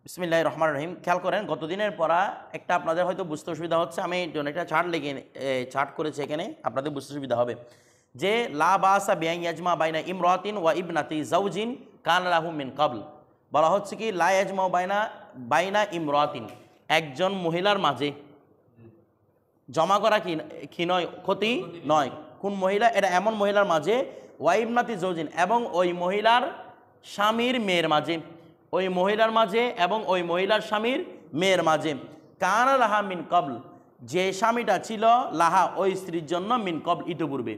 বিসমিল্লাহির রহমানির রহিম। খেয়াল করেন, গতদিনের পড়া একটা আপনাদের হয়তো বুঝতে অসুবিধা হচ্ছে, আমি একটা চার্ট করেছি এখানে, আপনাদের বুঝতে সুবিধা হবে যে লা বাসা বিআন ইয়াজমা বাইনা ইমরাতিন ওয়া ইবনাতি জাওজিন কান লাহু মিন ক্বাবল। বলা হচ্ছে কি লা ইয়াজমা বাইনা ইমরাতিন, একজন মহিলার মাঝে জমা করা কি নয়, ক্ষতি নয়। কোন মহিলা? এটা এমন মহিলার মাঝে ওয়া ইবনাতি জাওজিন, এবং ওই মহিলার স্বামীর মেয়ের মাঝে, ওই মহিলার মাঝে এবং ওই মহিলার স্বামীর মেয়ের মাঝে কানা লাহা মিন কবল, যে স্বামীটা ছিল লাহা ওই স্ত্রীর জন্য মিন কবল ইতিপূর্বে।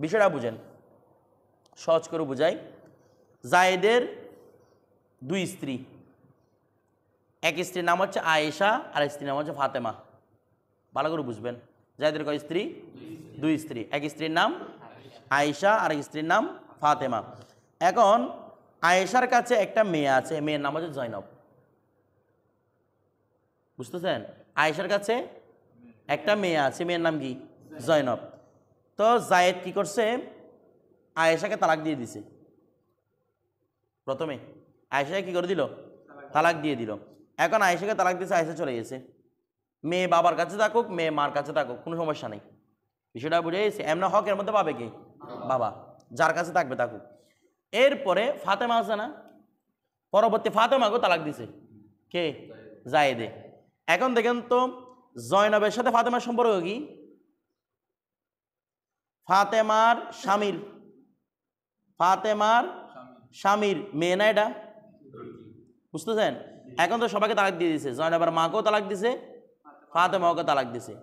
বিষয়টা বুঝেন, সহজ করে বুঝাই। জায়েদের দুই স্ত্রী, এক স্ত্রীর নাম হচ্ছে আয়েশা আর স্ত্রীর নাম হচ্ছে ফাতেমা। ভালো করে বুঝবেন, জায়েদের কয় স্ত্রী? দুই স্ত্রী। এক স্ত্রীর নাম আয়েশা আর এক স্ত্রীর নাম ফাতেমা। এখন আয়েশার কাছে একটা মেয়ে আছে, মেয়ের নাম হচ্ছে জয়নব। বুঝতেছেন? আয়েশার কাছে একটা মেয়ে আছে, মেয়ের নাম কি? জয়নব। তো জায়েদ কি করছে? আয়েশাকে তালাক দিয়ে দিছে। প্রথমে আয়েশাকে কি করে দিল? তালাক দিয়ে দিল। এখন আয়েশাকে তালাক দিয়েছে, আয়েশা চলে গেছে। মেয়ে বাবার কাছে থাকুক, মেয়ে মার কাছে থাকুক, কোনো সমস্যা নেই। বিষয়টা বুঝে গেছে? এমন হকের মধ্যে পাবে কি? বাবা, যার কাছে থাকবে থাকুক। এরপরে ফাতেমা আছে না, পরবর্তী ফাতেমাকেও তালাক দিছে। কে? জায়েদে। এখন দেখেন তো, জয়নবের সাথে ফাতেমার সম্পর্ক কি? ফাতেমার স্বামীর মেয়ে না এটা? বুঝতেছেন? এখন তো সবাইকে তালাক দিয়ে দিছে, জয়নবের মাকেও তালাক দিছে, ফাতেমাকে তালাক দিছে।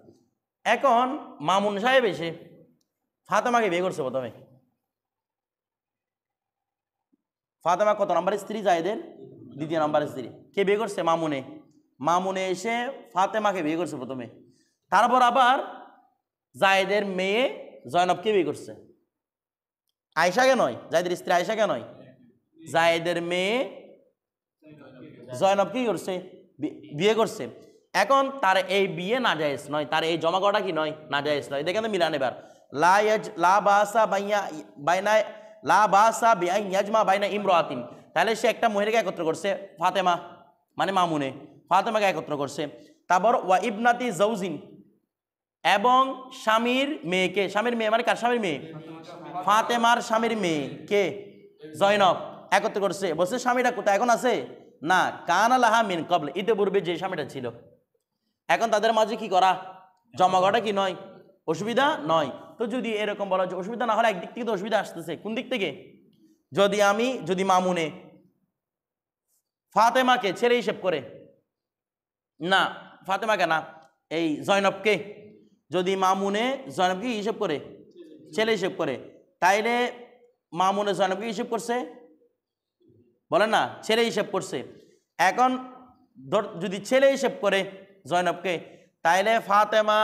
এখন মামুন সাহেব এসে ফাতেমাকে বিয়ে করছে প্রথমে। ফাতেমা কত নম্বরের স্ত্রী? জায়েদের দ্বিতীয় নম্বরের স্ত্রী। কে বিয়ে করছে? মামুনে এসে ফাতেমাকে বিয়ে করছে প্রথমে। তারপর আবার জায়েদের মেয়ে জয়নবকে বিয়ে করছে। আয়েশাকে নয়, জায়েদের স্ত্রী আয়েশাকে নয়, জায়েদের মেয়ে জয়নবকে করছে, বিয়ে করছে। এখন তার এই বিয়ে নাজায়েজ নয়, তার এই জমা করাটা কি নয়? নাজায়েজ নয়। দেখেন তো মিলান এবার। লা বাসা বিআন ইয়াজমা বাইনা ইমরাতিন, তাহলে সে একটা মহিলাকে একত্র করছে, ফাতেমা মানে মামুনে, ফাতেমাকে একত্র করছে। তারপর ওয়া ইবনাতি জাওজিন, এবং স্বামীর মেয়েকে, স্বামীর মেয়ে মানে কার স্বামীর মেয়ে? ফাতেমার স্বামীর মেয়ে কে? জয়নব, একত্র করছে। বলছে স্বামীটা কোথায়? এখন আছে না, কানা লাহা মিন কবল, ইতিপূর্বে যে স্বামীটা ছিল। এখন তাদের মাঝে কি করা? জমা করাটা কি নয়? অসুবিধা নয়। তো যদি এরকম বলা যে অসুবিধা না হলে একদিক থেকে তো অসুবিধা আসতেছে, কোন দিক থেকে? যদি মামুনে ফাতেমাকে ছেলে হিসেব করে, না ফাতেমাকে না, এই জয়নবকে, যদি মামুনে জয়নবকে হিসেব করে, ছেলে হিসেব করে, তাইলে মামুনে জয়নবকে হিসেব করছে, বলেন না, ছেলে হিসেব করছে। এখন যদি ছেলে হিসেব করে জয়নবকে, তাইলে ফাতেমা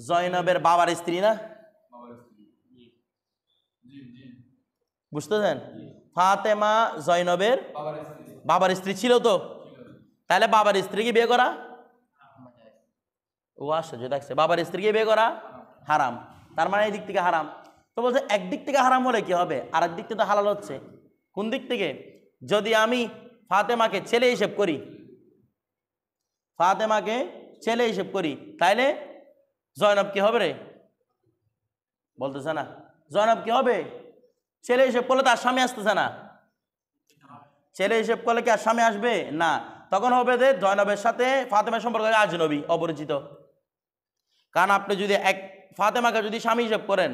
জয়নবের বাবার স্ত্রী না? বুঝতেছেন? ফাতেমা জয়নবের বাবার স্ত্রী ছিল তো, তাহলে বাবার স্ত্রীকে বিয়ে করা, ও আশ্চর্য দেখছে, বাবার স্ত্রীকে বিয়ে করা হারাম। তার মানে এই দিক থেকে হারাম। তো বলছে একদিক থেকে হারাম হলে কি হবে? আর একদিক থেকে তো হালাল হচ্ছে। কোন দিক থেকে? যদি আমি ফাতেমাকে ছেলে হিসেব করি, তাইলে জয়নব কি হবে রে? বলতেছে না, জয়নব কি হবে? ছেলে হিসেব করলে তার স্বামী আসতেছে না। ছেলে হিসেব করলে কি আর স্বামী আসবে না? তখন হবে যে জয়নবের সাথে ফাতেমার সম্পর্ক আজনবী, অপরিচিত। কারণ আপনি যদি ফাতেমাকে যদি স্বামী হিসেব করেন,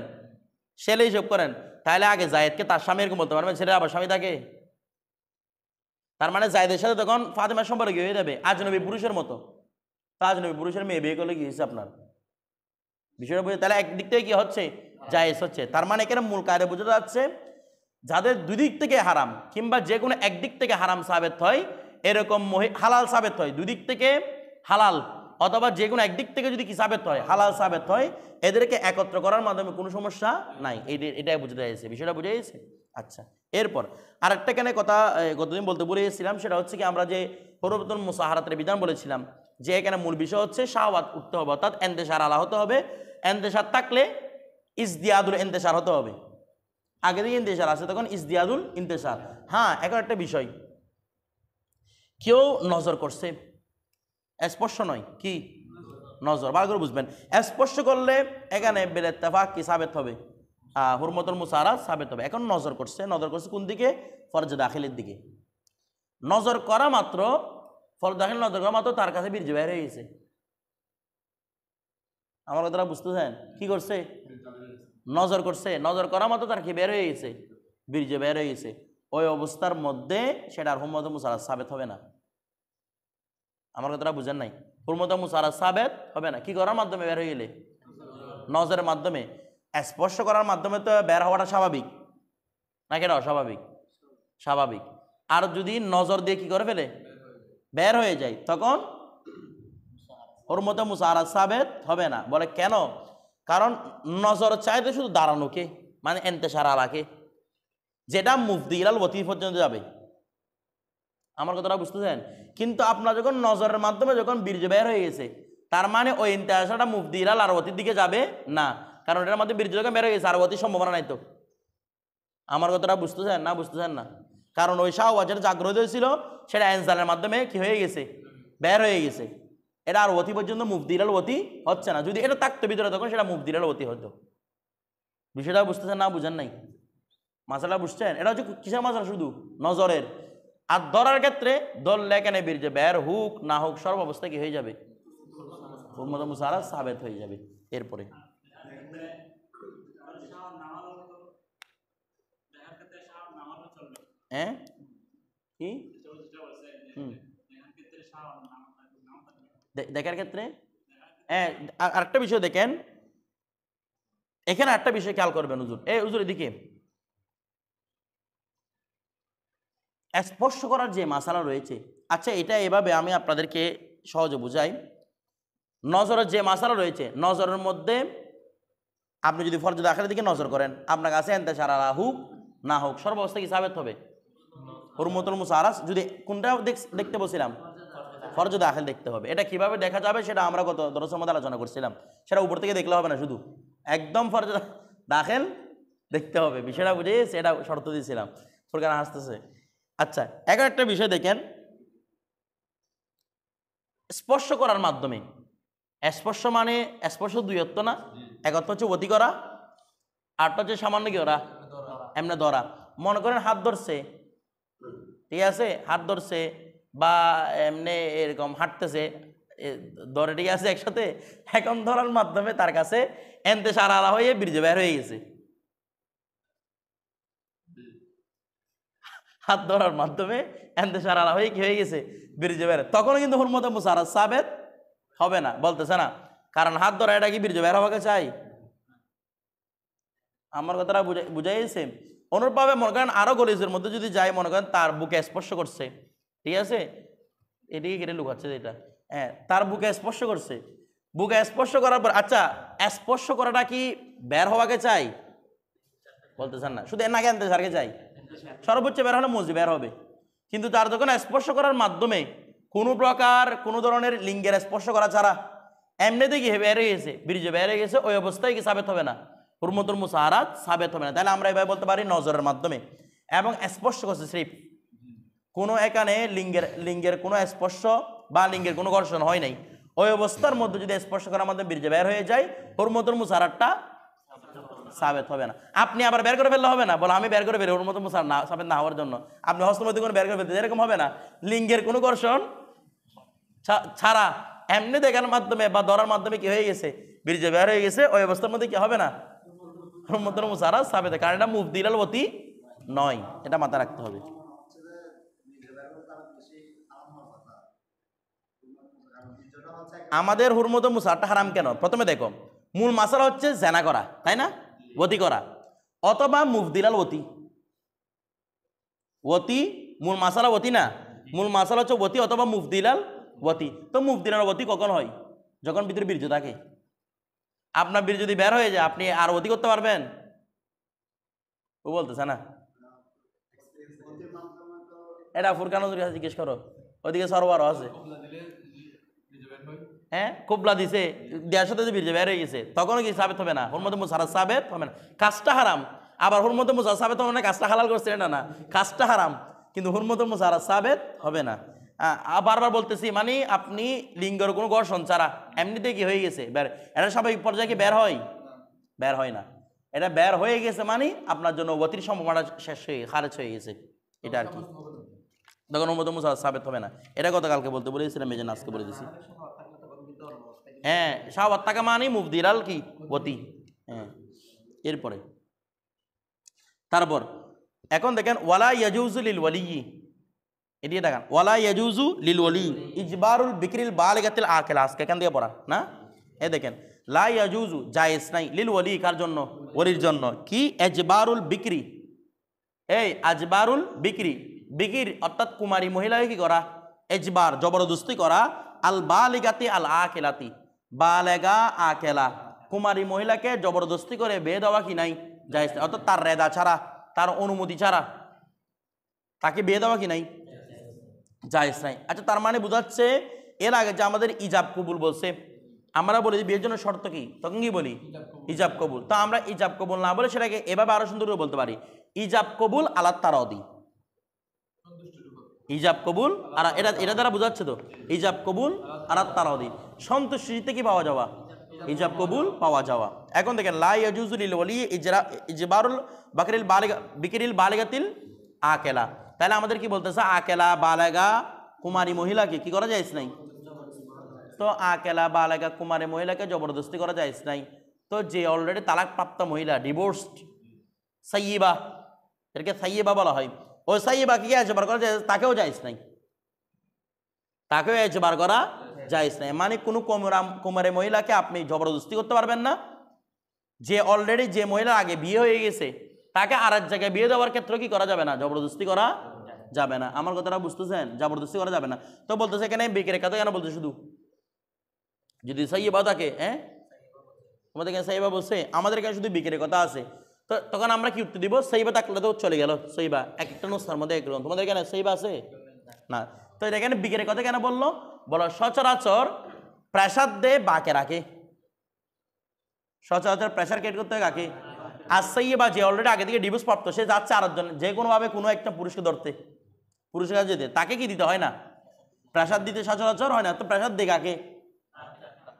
ছেলে হিসেব করেন, তাহলে আগে জায়েদকে তার স্বামী এরকম বলতে পারবেন, ছেলে আবার স্বামী থাকে। তার মানে জায়েদের সাথে তখন ফাতেমার সম্পর্ক কি হয়ে যাবে? আজনবী পুরুষের মতো। তা আজনবী পুরুষের মেয়ে বিয়ে করলে কি হয়েছে আপনার? বিষয়টা বুঝে, তাহলে একদিক থেকে কি হচ্ছে? জায়েজ হচ্ছে। তার মানে এখানে মূল কায়দা বোঝা যাচ্ছে, যাদের দুই দিক থেকে হারাম কিংবা যে কোনো একদিক থেকে হারাম সাবেত হয়, এরকম হালাল সাবেত হয়, দুই দিক থেকে হালাল, অথবা যে কোনো একদিক থেকে যদি কি সাবেত হয়? হালাল সাবেত হয়, এদেরকে একত্র করার মাধ্যমে কোনো সমস্যা নাই। এটাই বুঝতে চাইছে, বিষয়টা বুঝে গেছে। আচ্ছা, এরপর আরেকটা কেন কথা গতদিন বলতে ভুলে গেছিলাম, সেটা হচ্ছে কি আমরা যে পরবর্তন মুসাহারাতের বিধান বলেছিলাম, যে এখানে মূল বিষয় হচ্ছে শাহওয়াত উঠতে হবে, অর্থাৎ এন্তেশার আলা হতে হবে। এন্তেশার থাকলে ইজদিয়াদুল এন্তেশার হতে হবে। আগে থেকে ইন্তেশার আছে, তখন ইজদিয়াদুল ইন্তেশার। হ্যাঁ, এখন একটা বিষয়, কেউ নজর করছে, স্পর্শ নয়, কি নজর, ভালো করে বুঝবেন। স্পর্শ করলে এখানে বেলেত্তেফাক কি সাবেত হবে, হুরমতুল মুসারাত সাবেত হবে। এখন নজর করছে কোন দিকে, ফরজ দাখিলের দিকে। নজর করা মাত্র, ফরজ দাখিল নজর করা মাত্র তার কাছে বীর্য বের হয়ে গেছে। আমার কথাটা বুঝতেছেন? কি করছে? নজর করছে, নজর করা মাত্র তার কি বের হয়ে গেছে, বীর্য বের হয়ে গেছে। ওই অবস্থার মধ্যে সেটা আর হুরমতুল মুসারাত সাবেত হবে না। আমার কথাটা বুঝেন নাই? হুরমতুল মুসারাত সাবেত হবে না। কি করার মাধ্যমে বের হয়ে গেলে? নজরের মাধ্যমে। স্পর্শ করার মাধ্যমে তো বের হওয়াটা স্বাভাবিক নাকি না অস্বাভাবিক? স্বাভাবিক। আর যদি নজর দিয়ে কি করে ফেলে বের হয়ে যায়, তখন হুরমতুল মুসারাত সাবেত হবে না। বলে কেন? কারণ নজর চাইতে শুধু দাঁড়ানোকে, মানে এন্তেশার আলাকে, যেটা মুফদি ইলাল ওয়াতি পর্যন্ত যাবে। আমার কথাটা বুঝতেছেন? কিন্তু আপনার যখন নজরের মাধ্যমে যখন বীর্য বের হয়ে গেছে, তার মানে ওই ইন্তেশারটা মুফদি ইলাল আর ওয়াতির দিকে যাবে না, কারণ এটার মধ্যে বীর্য যখন বের হয়ে গেছে আর ওয়াতির সম্ভাবনা নাই তো। আমার কথাটা বুঝতেছেন না? বুঝতেছেন না? কারণ ওই শাহওয়াজের জাগ্রত হয়েছিল, সেটা এনজালের মাধ্যমে কি হয়ে গেছে, বের হয়ে গেছে। এটা আর ওয়াতি পর্যন্ত মুফদি ইলাল ওয়াতি হচ্ছে না। যদি এটা থাকতো ভিতরে তখন সেটা মুফদি ইলাল ওয়াতি হতো। বিষয়টা বুঝতেছেন না? বুঝেন নাই? মাসালা বুঝছেন? এটা হচ্ছে কিসের মাসালা? শুধু নজরের। আর ধরার ক্ষেত্রে ধরলে এখানে বীর্য বের হোক না হোক সর্ব অবস্থায় কি হয়ে যাবে, হুরমতুল মুসারাত সাবেত হয়ে যাবে। এরপরে হ্যাঁ কি দেখার ক্ষেত্রে, হ্যাঁ আরেকটা বিষয় দেখেন, এখানে একটা বিষয় খেয়াল করবেন হুজুর, হুজুর এদিকে। স্পর্শ করার যে মাসালা রয়েছে, আচ্ছা এটা এভাবে আমি আপনাদেরকে সহজে বুঝাই। নজরের যে মাসালা রয়েছে, নজরের মধ্যে আপনি যদি ফরজ দাখিলের দিকে নজর করেন, আপনার কাছে ইন্তেশার আলা হোক না হোক সর্বাবস্থা কি সাবেত হবে, হুরমতুল মুসারাত। যদি কোনটা দেখতে বলছিলাম, ফরজ দাখিল দেখতে হবে। এটা কিভাবে দেখা যাবে সেটা আমরা গত দরসের মধ্যে আলোচনা করছিলাম। সেটা উপর থেকে দেখলে হবে না, শুধু একদম ফরজ দাখিল দেখতে হবে। বিষয়টা বুঝে সেটা শর্ত দিয়েছিলাম, ফুরকান হাসতেছে। আচ্ছা এখন একটা বিষয় দেখেন, স্পর্শ করার মাধ্যমে, স্পর্শ মানে স্পর্শ দুই অর্থ না, এক অর্থ হচ্ছে অতি করা, আরটা হচ্ছে সামান্য কি ওরা এমনি ধরা। মনে করেন হাত ধরছে, ঠিক আছে, হাত ধরছে বা এমনি এরকম হাঁটতেছে ধরে, ঠিক আছে একসাথে। এখন ধরার মাধ্যমে তার কাছে ইন্তেশার আলা হয়ে বীর্য বের হয়ে গেছে। হাত ধরার মাধ্যমে ইন্তেশার আলা হয়ে কি হয়ে গেছে, বীর্য বের। তখনও কিন্তু হুরমতুল মুসারাত সাবেত হবে না, বলতেছে না। কারণ হাত ধরা এটা কি বীর্য বের হওয়াকে চাই? আমার কথাটা বুঝাইছে। অনুরূপভাবে মনে করেন আরো গলিজের মধ্যে যদি যাই, মনে করেন তার বুকে স্পর্শ করছে, ঠিক আছে, এদিকে কেটে লুকাচ্ছে এটা, হ্যাঁ তার বুকে স্পর্শ করছে, বুকে স্পর্শ করার পর আচ্ছা স্পর্শ করাটা কি বের হওয়াকে চাই? বলতেছেন না, শুধু এর নাকি ইন্তেশারকে চাই। সর্বোচ্চ বের হলে মজি বের হবে। কিন্তু তার যখন স্পর্শ করার মাধ্যমে কোনো প্রকার কোনো ধরনের লিঙ্গের স্পর্শ করা ছাড়া এমনিতে কি বের হয়ে গেছে, বীর্য বের হয়ে গেছে, ওই অবস্থায় কি সাবেত হবে না, হুরমতুল মুসারাত সাবেত হবে না। তাহলে আমরা এভাবে বলতে পারি নজরের মাধ্যমে এবং স্পর্শ করছে স্রেফ, কোনো এখানে লিঙ্গের কোনো স্পর্শ বা লিঙ্গের কোনো ঘর্ষণ হয় নাই, ওই অবস্থার মধ্যে যদি স্পর্শ করার মাধ্যমে বীর্য বের হয়ে যায়, হুরমতুল মুসারাতটা সাবেত হবে না। আপনি আবার বের করে ফেললে হবে না, বলে আমি বের করে বের হুরমতুল মুসারাত না সাবেত না হওয়ার জন্য আপনি হস্তের মধ্যে কোনো বের করে ফেলতে, এরকম হবে না। লিঙ্গের কোনো ঘর্ষণ ছাড়া এমনি দেখার মাধ্যমে বা ধরার মাধ্যমে কি হয়ে গেছে, বীর্য বের হয়ে গেছে, ওই অবস্থার মধ্যে কি হবে না, হুরমতুল মুসারাত সাবেত। কারণ এটা মুফদি ইলাল ওয়াতি নয়, এটা মাথায় রাখতে হবে। আমাদের হুরমতুল মুসারাতটা হারাম কেন? প্রথমে দেখো, মূল মাসালা হচ্ছে জেনা করা, তাই না, ওয়াতি করা, অথবা মুফদি ইলাল ওয়াতি। ওয়াতি মূল মাসালা ওয়াতি না, মূল মাসালা হচ্ছে ওয়াতি অথবা মুফদি ইলাল ওয়াতি। তো মুফদি ইলাল ওয়াতি কখন হয়? যখন ভিতরে বীর্য থাকে। আপনার বীর্য যদি বের হয়ে যায়, আপনি আর ওয়াতি করতে পারবেন? ও বলতেছে না, এটা ফুরকান হুজুরের কাছে জিজ্ঞেস করো, ওইদিকে সরোয়ারও আছে। হ্যাঁ কুবলা দিছে, দেওয়ার সাথে বীর্য বের হয়ে গেছে, তখনও কি সাবেত হবে না, হুরমতুল মুসারাত সাবেত হবে না। কাজটা হারাম, আবার হুরমতুল মুসারাত সাবেত হবে না, কাজটা হালাল করছে এটা না, কাজটা হারাম কিন্তু হুরমতুল মুসারাত সাবেত হবে না। বারবার বলতেছি মানে আপনি লিঙ্গের কোনো ঘর্ষণ ছাড়া এমনিতে কি হয়ে গেছে বের, এটা স্বাভাবিক পর্যায়ে কি বের হয়? বের হয় না। এটা বের হয়ে গেছে মানে আপনার জন্য অতির সম্ভাবনা শেষ হয়ে খারেজ হয়ে গেছে, এটা আর কি, তখন মতো মুসা সাবেত হবে না। এটা গতকালকে বলতে বলেছিলাম, এই জন্য আজকে বলে দিছি। হ্যাঁ, শাহাওয়াত থাকা মানে মুফদিরাল কি গতি। হ্যাঁ, এরপরে তারপর এখন দেখেন ওয়ালা ইয়াজুজু লিল ওয়ালি, এটি দেখেন ওয়ালা ইয়াজুজু লিল ওয়ালি ইজবারুল বিকরিল বালিগাতিল আকিলা, আজকে এখান দিয়ে পড়া না। এ দেখেন লা ইয়াজুজু জায়েজ নাই, লিল ওয়ালি কার জন্য? ওলির জন্য। কি? ইজবারুল বিকরি, এই আজবারুল বিকরি, বিকির অর্থাৎ কুমারী মহিলাকে কি করা? ইজবার জবরদস্তি করা, আল বালিগাতি আল আকিলাতি, বালেগা আকেলা, কুমারী মহিলাকে জবরদস্তি করে বিয়ে দেওয়া কি নাই? জায়েজ, অর্থাৎ তার রেদা ছাড়া, তার অনুমতি ছাড়া তাকে বিয়ে দেওয়া কি নাই? জায়েজ নাই। আচ্ছা, তার মানে বোঝাচ্ছে এর আগে যে আমাদের ইজাব কবুল বলছে, আমরা বলি বিয়ের জন্য শর্ত কি, তখন কি বলি? ইজাব কবুল। তো আমরা ইজাব কবুল না বলে সেটাকে এভাবে আরো সুন্দর করে বলতে পারি, ইজাব কবুল আলাত তারাদি, ইজাব কবুল। আর এটা দ্বারা বোঝাচ্ছে তো ইজাব কবুল আলাত তারাদি, সন্তুষ্টিতে কি পাওয়া যাওয়া? ইজাব কবুল পাওয়া যাওয়া। এখন দেখেন লা ইয়াজুজু লিল ওয়ালি ইজবারুল বাকরিল বালিগা বিকরিল বালিগাতিল আকেলা, তাহলে আমাদের কি বলতেছে? আকেলা বালেগা কুমারী মহিলাকে কি করা যায় নাই? তো আকেলা বালেগা কুমারী মহিলাকে জবরদস্তি করা যায় নাই। তো যে অলরেডি তালাক প্রাপ্ত মহিলা, ডিভোর্সড সাইয়্যিবা, এটাকে সাইয়্যিবা বলা হয়, ওই সাইয়্যিবাকে কি এজবার করা যায়? তাকেও যায় নাই, তাকেও এজবার করা যায় নাই। মানে কোনো কুমারী মহিলাকে আপনি জবরদস্তি করতে পারবেন না। যে অলরেডি যে মহিলা আগে বিয়ে হয়ে গেছে তাকে আর এক জায়গায় বিয়ে দেওয়ার ক্ষেত্রে কি করা যাবে না? জবরদস্তি করা যাবে না। আমার কথাটা বুঝতেছেন? জবরদস্তি করা যাবে না। তো বলতেছে এখানে বিক্রের কথা কেন বলতে? শুধু যদি সাইয়্যিবা থাকে, হ্যাঁ আমাদের এখানে সাইয়্যিবা বলছে, আমাদের এখানে শুধু বিক্রের কথা আছে, তো তখন আমরা কি উত্তর দিব? সাইয়্যিবা থাকলে তো চলে গেল, সাইয়্যিবা এক একটা নুসখার মধ্যে একরকম, তোমাদের এখানে সাইয়্যিবা আছে না। তো এখানে বিক্রের কথা কেন বললো? বলো সচরাচর প্রেসার দে বাকে রাখে, সচরাচর প্রেসার ক্রিয়েট করতে হয় কাকে? আর সাইয়্যিবা যে অলরেডি আগে থেকে ডিভোর্স প্রাপ্ত, সে যাচ্ছে আরেকজন যে কোনোভাবে কোনো একটা পুরুষকে ধরতে, পুরুষের কাছে যেতে, তাকে কি দিতে হয় না? প্রেসার দিতে সচরাচর হয় না। তো প্রেসার দে কাকে?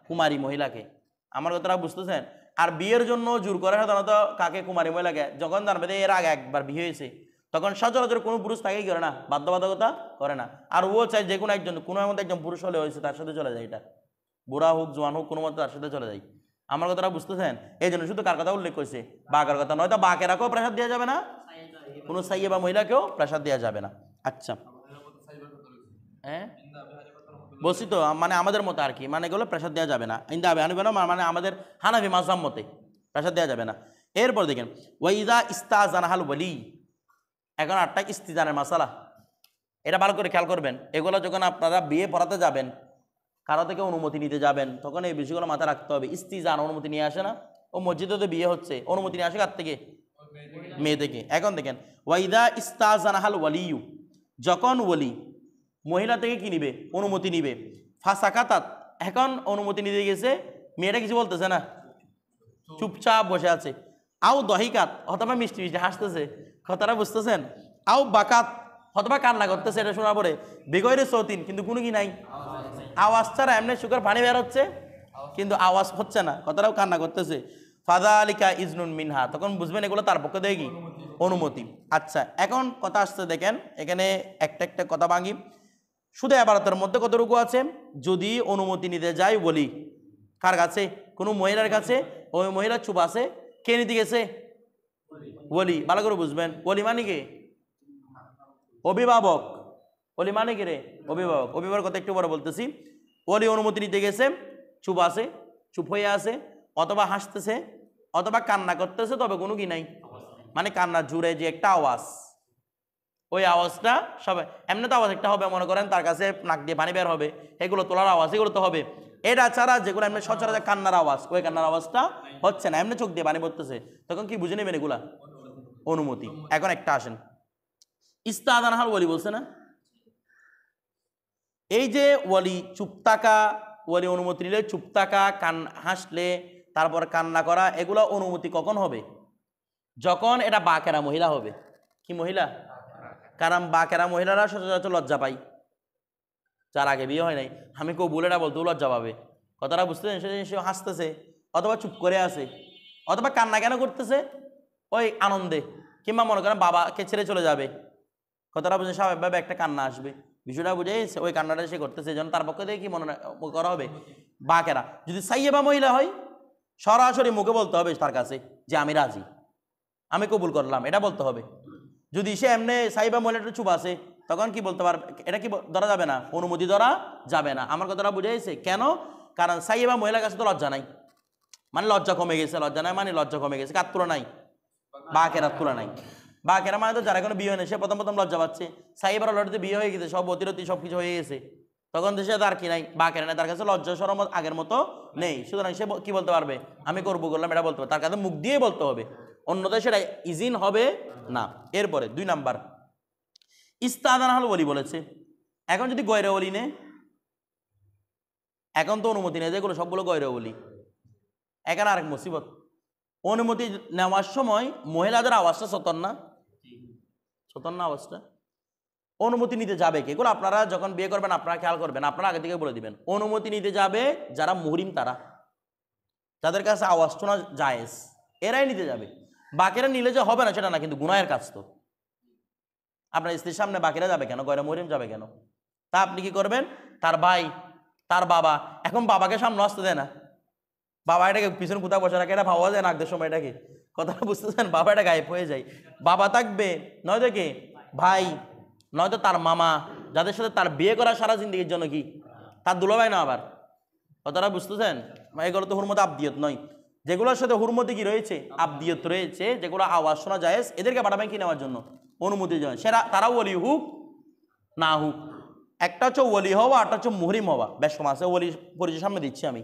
কুমারী মহিলাকে। আমার কথাটা বুঝতেছেন? আর বিয়ের জন্য জোর করে সাধারণত কাকে? কুমারী মহিলাকে। যখন জানবে যে এর আগে একবার বিয়ে হয়েছে, তখন সচরাচর কোনো পুরুষ তাকেই করে না, বাধ্যবাধকতা করে না। আর ও চাই যে কোনো একজন, কোনো মধ্যে একজন পুরুষ হলে হয়েছে তার সাথে চলে যায়, এটা বুড়া হোক জোয়ান হোক কোনো মতো তার সাথে চলে যায়। আমার কথাটা বুঝতেছেন? এই জন্য শুধু কার কথা উল্লেখ করছে? বাঘের কথা। নয়তো বাঘেরাকেও প্রেসার দেওয়া যাবে না, কোনো সাইয়্যিবা মহিলাকেও প্রেসার দেওয়া যাবে না। আচ্ছা, হ্যাঁ বলছি তো, মানে আমাদের মতো আর কি, মানে এগুলো প্রেসার দেওয়া যাবে না। ইন্দা আবি হানিফা মানে আমাদের হানাফি মাযহাব মতে প্রেসার দেওয়া যাবে না। এরপর দেখেন ওয়াইদা ইস্তাজানাহাল ওয়ালি, এখন আটটা ইস্তিজানের মাসালা, এটা ভালো করে খেয়াল করবেন। এগুলো যখন আপনারা বিয়ে পড়াতে যাবেন, কারো থেকে অনুমতি নিতে যাবেন, তখন এই বিষয়গুলো মাথায় রাখতে হবে। ইস্তিজান অনুমতি নিয়ে আসে না, ও মসজিদে তো বিয়ে হচ্ছে, অনুমতি নিয়ে আসে কার থেকে? মেয়ে থেকে। এখন দেখেন ওয়াইদা ইস্তাজানাহাল ওয়ালিয়ু, যখন ওলি মহিলা থেকে কি নিবে? অনুমতি নিবে। ফাসাকাতাত, এখন অনুমতি নিতে গেছে, মেয়েটা কিছু বলতেছে না, চুপচাপ বসে আছে। আও দহিকাত, অথবা মিষ্টি মিষ্টি হাসতেছে, কথাটা বুঝতেছেন? আও বাকাত, অথবা কান্না করতেছে, এটা শোনা পড়ে বেগরে সৌতিন, কিন্তু কোনো কি নাই, আওয়াজ ছাড়া এমনি সুখের পানি বের হচ্ছে কিন্তু আওয়াজ হচ্ছে না, কথাটাও কান্না করতেছে। ফাযালিকা ইজনুন মিনহা, তখন বুঝবেন এগুলো তার পক্ষে দেয় কি? অনুমতি। আচ্ছা, এখন কথা আসছে দেখেন, এখানে একটা একটা কথা ভাঙি। শুধু ইবারতের মধ্যে কতটুকু আছে? যদি অনুমতি নিতে যায় বলি কার কাছে? কোনো মহিলার কাছে, ওই মহিলা চুপ আছে, কে নিতে গেছে? ওলি। ভালো করে বুঝবেন, ওলি মানে কি? অভিভাবক। ওলি মানে কি রে? অভিভাবক। অভিভাবক কথা একটু পরে বলতেছি। ওলি অনুমতি নিতে গেছে, চুপ আছে, চুপ হয়ে আছে, অথবা হাসতেছে, অথবা কান্না করতেছে, তবে কোনো কি নাই, মানে কান্না জুড়ে যে একটা আওয়াজ, ওই আওয়াজটা সবাই এমনি তো আওয়াজ একটা হবে, মনে করেন তার কাছে নাক দিয়ে পানি বের হবে, এগুলো তোলার আওয়াজ, এগুলো তো হবে। এটা ছাড়া যেগুলো এমনি সচরাচর কান্নার আওয়াজ, ওই কান্নার আওয়াজটা হচ্ছে না, এমনি চোখ দিয়ে পানি পড়তেছে, তখন কি বুঝে নেবেন? এগুলা অনুমতি। এখন একটা আসেন, ইস্তাদানহাল ওয়ালি বলছে না, এই যে ওয়ালি চুপ থাকা, ওয়ালি অনুমতি নিলে চুপ থাকা, হাসলে তারপর কান্না করা, এগুলো অনুমতি কখন হবে? যখন এটা বাকেরা মহিলা হবে। কি মহিলা? কারণ বাকেরা মহিলারা সচরাচর লজ্জা পায়, যার আগে বিয়ে হয় নাই আমি কবুল এটা বলতে লজ্জা পাবে। কথাটা বুঝতেছেন? সে হাসতেছে অথবা চুপ করে আছে অথবা কান্না কেন করতেছে ওই আনন্দে, কিংবা মনে করেন বাবাকে ছেড়ে চলে যাবে। কথাটা বুঝে স্বাভাবিকভাবে একটা কান্না আসবে, বিষয়টা বুঝে ওই কান্নাটা সে করতেছে, যেন তার পক্ষে দিয়ে কি মনে করা হবে বাকেরা। যদি সাইয়েবা মহিলা হয় সরাসরি মুখে বলতে হবে তার কাছে যে আমি রাজি, আমি কবুল করলাম, এটা বলতে হবে। যদি সে এমনি সাইবা মহিলাটা চুপ আছে তখন কি বলতে পারবে? এটা কি ধরা যাবে না, অনুমতি ধরা যাবে না। আমার কথাটা বুঝাইছে কেন? কারণ সাইবা মহিলার কাছে তো লজ্জা নাই, মানে লজ্জা কমে গেছে, লজ্জা নাই মানে লজ্জা কমে গেছে, কার তুলনায়? বাকেরার তুলনায়। বাকেরা মানে তো যারা কোনো বিয়ে হয় না সে প্রথম প্রথম লজ্জা পাচ্ছে, সাইবার অলরেডি বিয়ে হয়ে গেছে, সব অতিরতি সব কিছু হয়ে গেছে, তখন তো সে তার কি নাই, বাকেরা নাই, তার কাছে লজ্জা শরম আগের মতো নেই। সুতরাং সে কি বলতে পারবে? আমি করবো করলাম, এটা বলতে পারবে, তার কাছে মুখ দিয়ে বলতে হবে, অন্যথায় সেটা ইজিন হবে না। এরপরে 2 নাম্বার ইস্তাদান হাল ওলি বলেছে। এখন যদি গয়রে ওলি নে, এখন তো অনুমতি নেই, যেগুলো সবগুলো গয়রে ওলি। এখানে আরেক মুসিবত, অনুমতি নেওয়ার সময় মহিলাদের আওয়াজটা সতন না, সতন না আওয়াজটা, অনুমতি নিতে যাবে কে? এগুলো আপনারা যখন বিয়ে করবেন আপনারা খেয়াল করবেন, আপনারা আগে থেকে বলে দিবেন। অনুমতি নিতে যাবে যারা মুহরিম, তারা যাদের কাছে আওয়াজ শোনা জায়েজ, এরাই নিতে যাবে। বাকিরা নিলে যে হবে না সেটা না, কিন্তু গুনাহের কাজ তো। আপনার স্ত্রীর সামনে বাকিরা যাবে কেন? গয়রা মুহরিম যাবে কেন? তা আপনি কি করবেন? তার ভাই, তার বাবা, এখন বাবাকে সামনে আসতে দেয় না, বাবা এটাকে পিছনে কোথাও বসে রাখে, এটা ভাবা যায় না আগদের সময়, এটাকে কথাটা বুঝতেছেন? বাবা এটা গায়েব হয়ে যায়, বাবা থাকবে নয়তো কে? ভাই, নয়তো তার মামা, যাদের সাথে তার বিয়ে করা সারা জিন্দগির জন্য, কি তার দুলাভাই না আবার। কথাটা বুঝতেছেন? এগুলো তো হুরমত আবদিয়ত নয়, যেগুলোর সাথে হুরমতি কি রয়েছে? আবদিয়ত রয়েছে, যেগুলো আওয়াজ শোনা যায়, এদেরকে পাঠাবেন কি নেওয়ার জন্য? অনুমতির জন্য। সেরা তারা ওলি হুক না হুক, একটা হচ্ছে ওলি হওয়া, একটা হচ্ছে মুহরিম হওয়া। বেশ সমাজে ওলি পরিচয় সামনে দিচ্ছি আমি।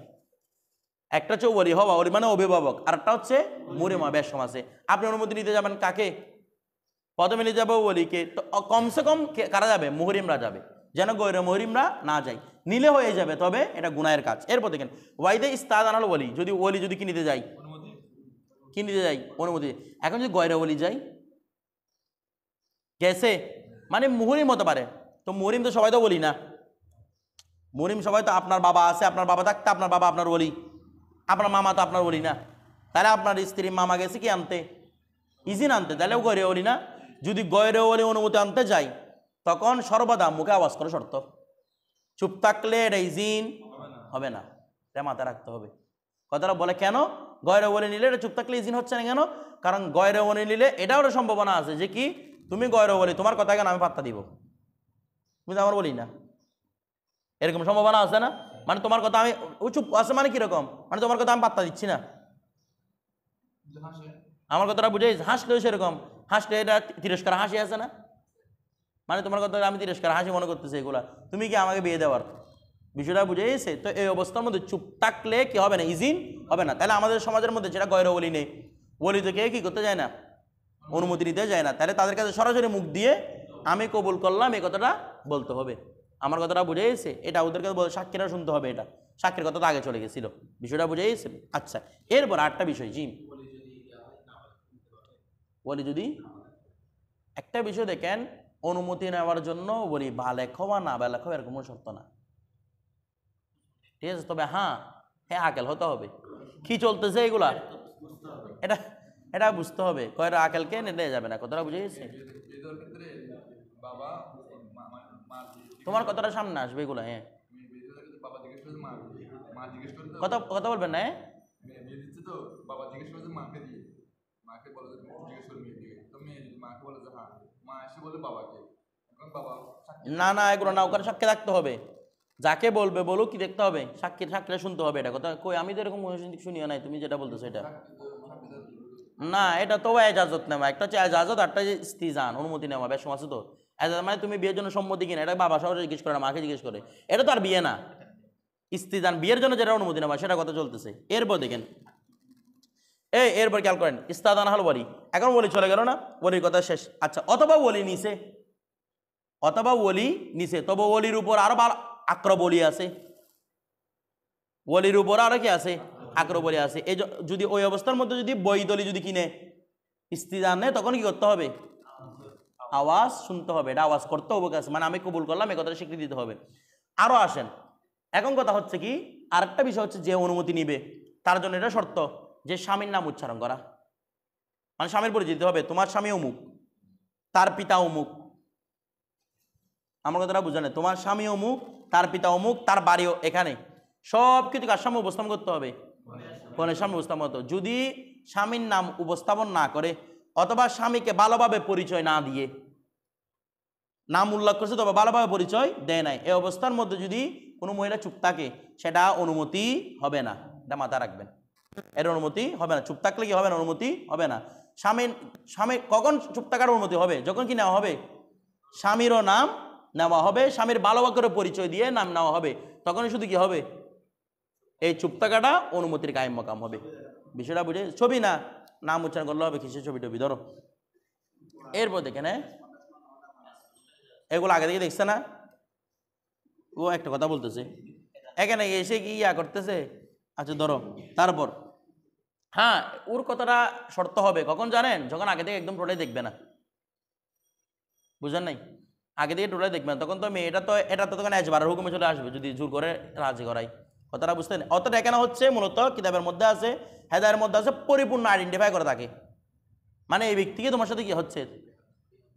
একটা হচ্ছে ওলি হওয়া, ওলি মানে অভিভাবক, আর একটা হচ্ছে মুহরিম হওয়া। বেশ সমাজে আপনি অনুমতি নিতে যাবেন কাকে? প্রথমে নিয়ে যাবো ওলিকে, তো কমসে কম কারা যাবে? মুহরিমরা যাবে, যেন গৈর মুহরিমরা না যায়। নিলে হয়ে যাবে, তবে এটা গুনাহের কাজ। এরপর দেখেন ওয়াইদে ইস্তাদ আনাল ওলি, যদি ওলি যদি কি নিতে যাই, কি নিতে যাই? অনুমতি। এখন যদি গয়রা ওলি যাই, গেছে মানে মুহরিম হতে পারে, তো মুহরিম তো সবাই তো বলি না, মুহরিম সবাই তো, আপনার বাবা আছে, আপনার বাবা থাকতে আপনার বাবা আপনার ওলি, আপনার মামা তো আপনার ওলি না, তাহলে আপনার স্ত্রীর মামা গেছে কি আনতে? ইজিন আনতে, তাহলেও গয়রে ওলি না। যদি গয়রে ওলি অনুমতি আনতে যাই, তখন সর্বদা মুখে আওয়াজ করে শর্ত, চুপ থাকলে এটা ইজিন হবে না, এটা মাথায় রাখতে হবে। কথাটা বলে কেন? গয়রে ওলি নিলে এটা চুপ থাকলে ইজিন হচ্ছে না কেন? কারণ গয়রে ওলি নিলে এটাও একটা সম্ভাবনা আছে যে কি, তুমি গয়রে ওলি, তোমার কথা কেন আমি পাত্তা দিব, তুমি তো আমার বলি না, এরকম সম্ভাবনা আছে না? মানে তোমার কথা আমি, ও চুপ আছে মানে কিরকম, মানে তোমার কথা আমি পাত্তা দিচ্ছি না, আমার কথাটা বুঝে হাসলেও সেরকম, হাসলে এটা তিরস্কার হাসি আছে না, মানে তোমার কথা আমি তিরস্কার হাসি মনে করতেছি, এগুলা তুমি কি আমাকে বিয়ে দেওয়ার বিষয়টা বুঝে গেছে? তো এই অবস্থার মধ্যে চুপ থাকলে কি হবে না? ইজিন হবে না। তাহলে আমাদের সমাজের মধ্যে যেটা গয়র ওলি নেই, ওলি তো কে কি করতে যায় না, অনুমতি নিতে যায় না, তাহলে তাদের কাছে সরাসরি মুখ দিয়ে আমি কবুল করলাম এই কথাটা বলতে হবে। আমার কথাটা বুঝে গেছে? এটা ওদেরকে সাক্ষীরা শুনতে হবে, এটা সাক্ষীর কথা তো আগে চলে গেছিল, বিষয়টা বুঝে গেছে? আচ্ছা, এরপর আরেকটা বিষয়, জি বলি, যদি একটা বিষয় দেখেন, অনুমতি নেওয়ার জন্য বলি বালেক হওয়া না বালেক হওয়া এরকম কোনো শর্ত না, ঠিক আছে? তবে হ্যাঁ হ্যাঁ আকেল হতে হবে, কি চলতেছে এগুলা এটা এটা বুঝতে হবে, কয়টা আকেলকে নিতে যাবে না। কথাটা বুঝে গেছে? তোমার কথাটা সামনে আসবে এগুলা, হ্যাঁ কথা কথা বলবেন না, না না এগুলো না, ওখানে সাক্ষী থাকতে হবে, যাকে বলবে বলুক, কি দেখতে হবে? সাক্ষীরা শুনতে হবে। এটা কথা কই, আমি তো এরকম শুনিও নাই, তুমি যেটা বলতেছো এটা না, এটা তো এজাজত নেওয়া, একটা হচ্ছে এজাজত, একটা যে ইস্তিজান, অনুমতি নেওয়া। বেশ আছে তো এজাজত মানে তুমি বিয়ের জন্য সম্মতি কিনা, এটা বাবা সহজে জিজ্ঞেস করে না, মাকে জিজ্ঞেস করে, এটা তো আর বিয়ে না। ইস্তিজান বিয়ের জন্য যেটা অনুমতি নেওয়া, সেটা কথা চলতেছে। এরপর দেখেন এরপর খেয়াল করেন, ইস্তাদান হাল ওয়ালি, এখন ওলি চলে গেল না, ওলির কথা শেষ। আচ্ছা, অথবা ওলি নিছে, অথবা ওলি নিছে, তবে ওলির উপর আরো আক্রব ওলি আছে, ওলির উপর আরো কি আছে? আক্রব ওলি আছে। এই যদি ওই অবস্থার মধ্যে যদি বৈধ ওলি যদি কিনে ইস্তিজান নেয়, তখন কি করতে হবে? আওয়াজ শুনতে হবে, এটা আওয়াজ করতে হবে কাছে, মানে আমি কবুল করলাম এই কথাটা স্বীকৃতি দিতে হবে। আরও আসেন। এখন কথা হচ্ছে কি, আরেকটা বিষয় হচ্ছে যে অনুমতি নিবে তার জন্য এটা শর্ত যে স্বামীর নাম উচ্চারণ করা, মানে স্বামীর পরিচিত হবে, তোমার স্বামী অমুক, তার পিতা অমুক। আমার কথাটা বুঝে না, তোমার স্বামী অমুক, তার পিতা অমুক, তার বাড়িও এখানে, সব কিছু কার সামনে উপস্থাপন করতে হবে? বোনের সামনে উপস্থাপন করতে হবে। যদি স্বামীর নাম উপস্থাপন না করে অথবা স্বামীকে ভালোভাবে পরিচয় না দিয়ে, নাম উল্লেখ করছে তবে ভালোভাবে পরিচয় দেয় নাই, এই অবস্থার মধ্যে যদি কোনো মহিলা চুপ থাকে সেটা অনুমতি হবে না, এটা মাথায় রাখবেন। এর অনুমতি হবে না, চুপ থাকলে কি হবে না? অনুমতি হবে না। স্বামী কখন চুপ থাকার অনুমতি হবে? যখন কি নেওয়া হবে স্বামীরও নাম নেওয়া হবে, স্বামীর ভালোভাবে করে পরিচয় দিয়ে নাম নেওয়া হবে, তখনই শুধু কি হবে? এই চুপ থাকাটা অনুমতির কায়েম মাকাম হবে। বিষয়টা বুঝে? ছবি না, নাম উচ্চারণ করলে হবে, কিসের ছবি টবি ধরো। এরপর দেখেন, এগুলো আগে থেকে দেখছে না? ও একটা কথা বলতেছে এখানে এসে কি ইয়া করতেছে। আচ্ছা ধরো, তারপর হ্যাঁ, ওর কথাটা শর্ত হবে কখন জানেন? যখন আগে থেকে একদম টোটাই দেখবে না, বুঝলেন নাই? আগে থেকে টোটাই দেখবে না, তখন তো মেয়েটা তো এটা তো তখন এজবারের হুকুমে চলে আসবে যদি জোর করে রাজি করাই। কথাটা বুঝতেন? অতটা এখানে হচ্ছে মূলত কিতাবের মধ্যে আছে, হেদায়ের মধ্যে আছে, পরিপূর্ণ আইডেন্টিফাই করে থাকে, মানে এই ব্যক্তিকে তোমার সাথে কি হচ্ছে,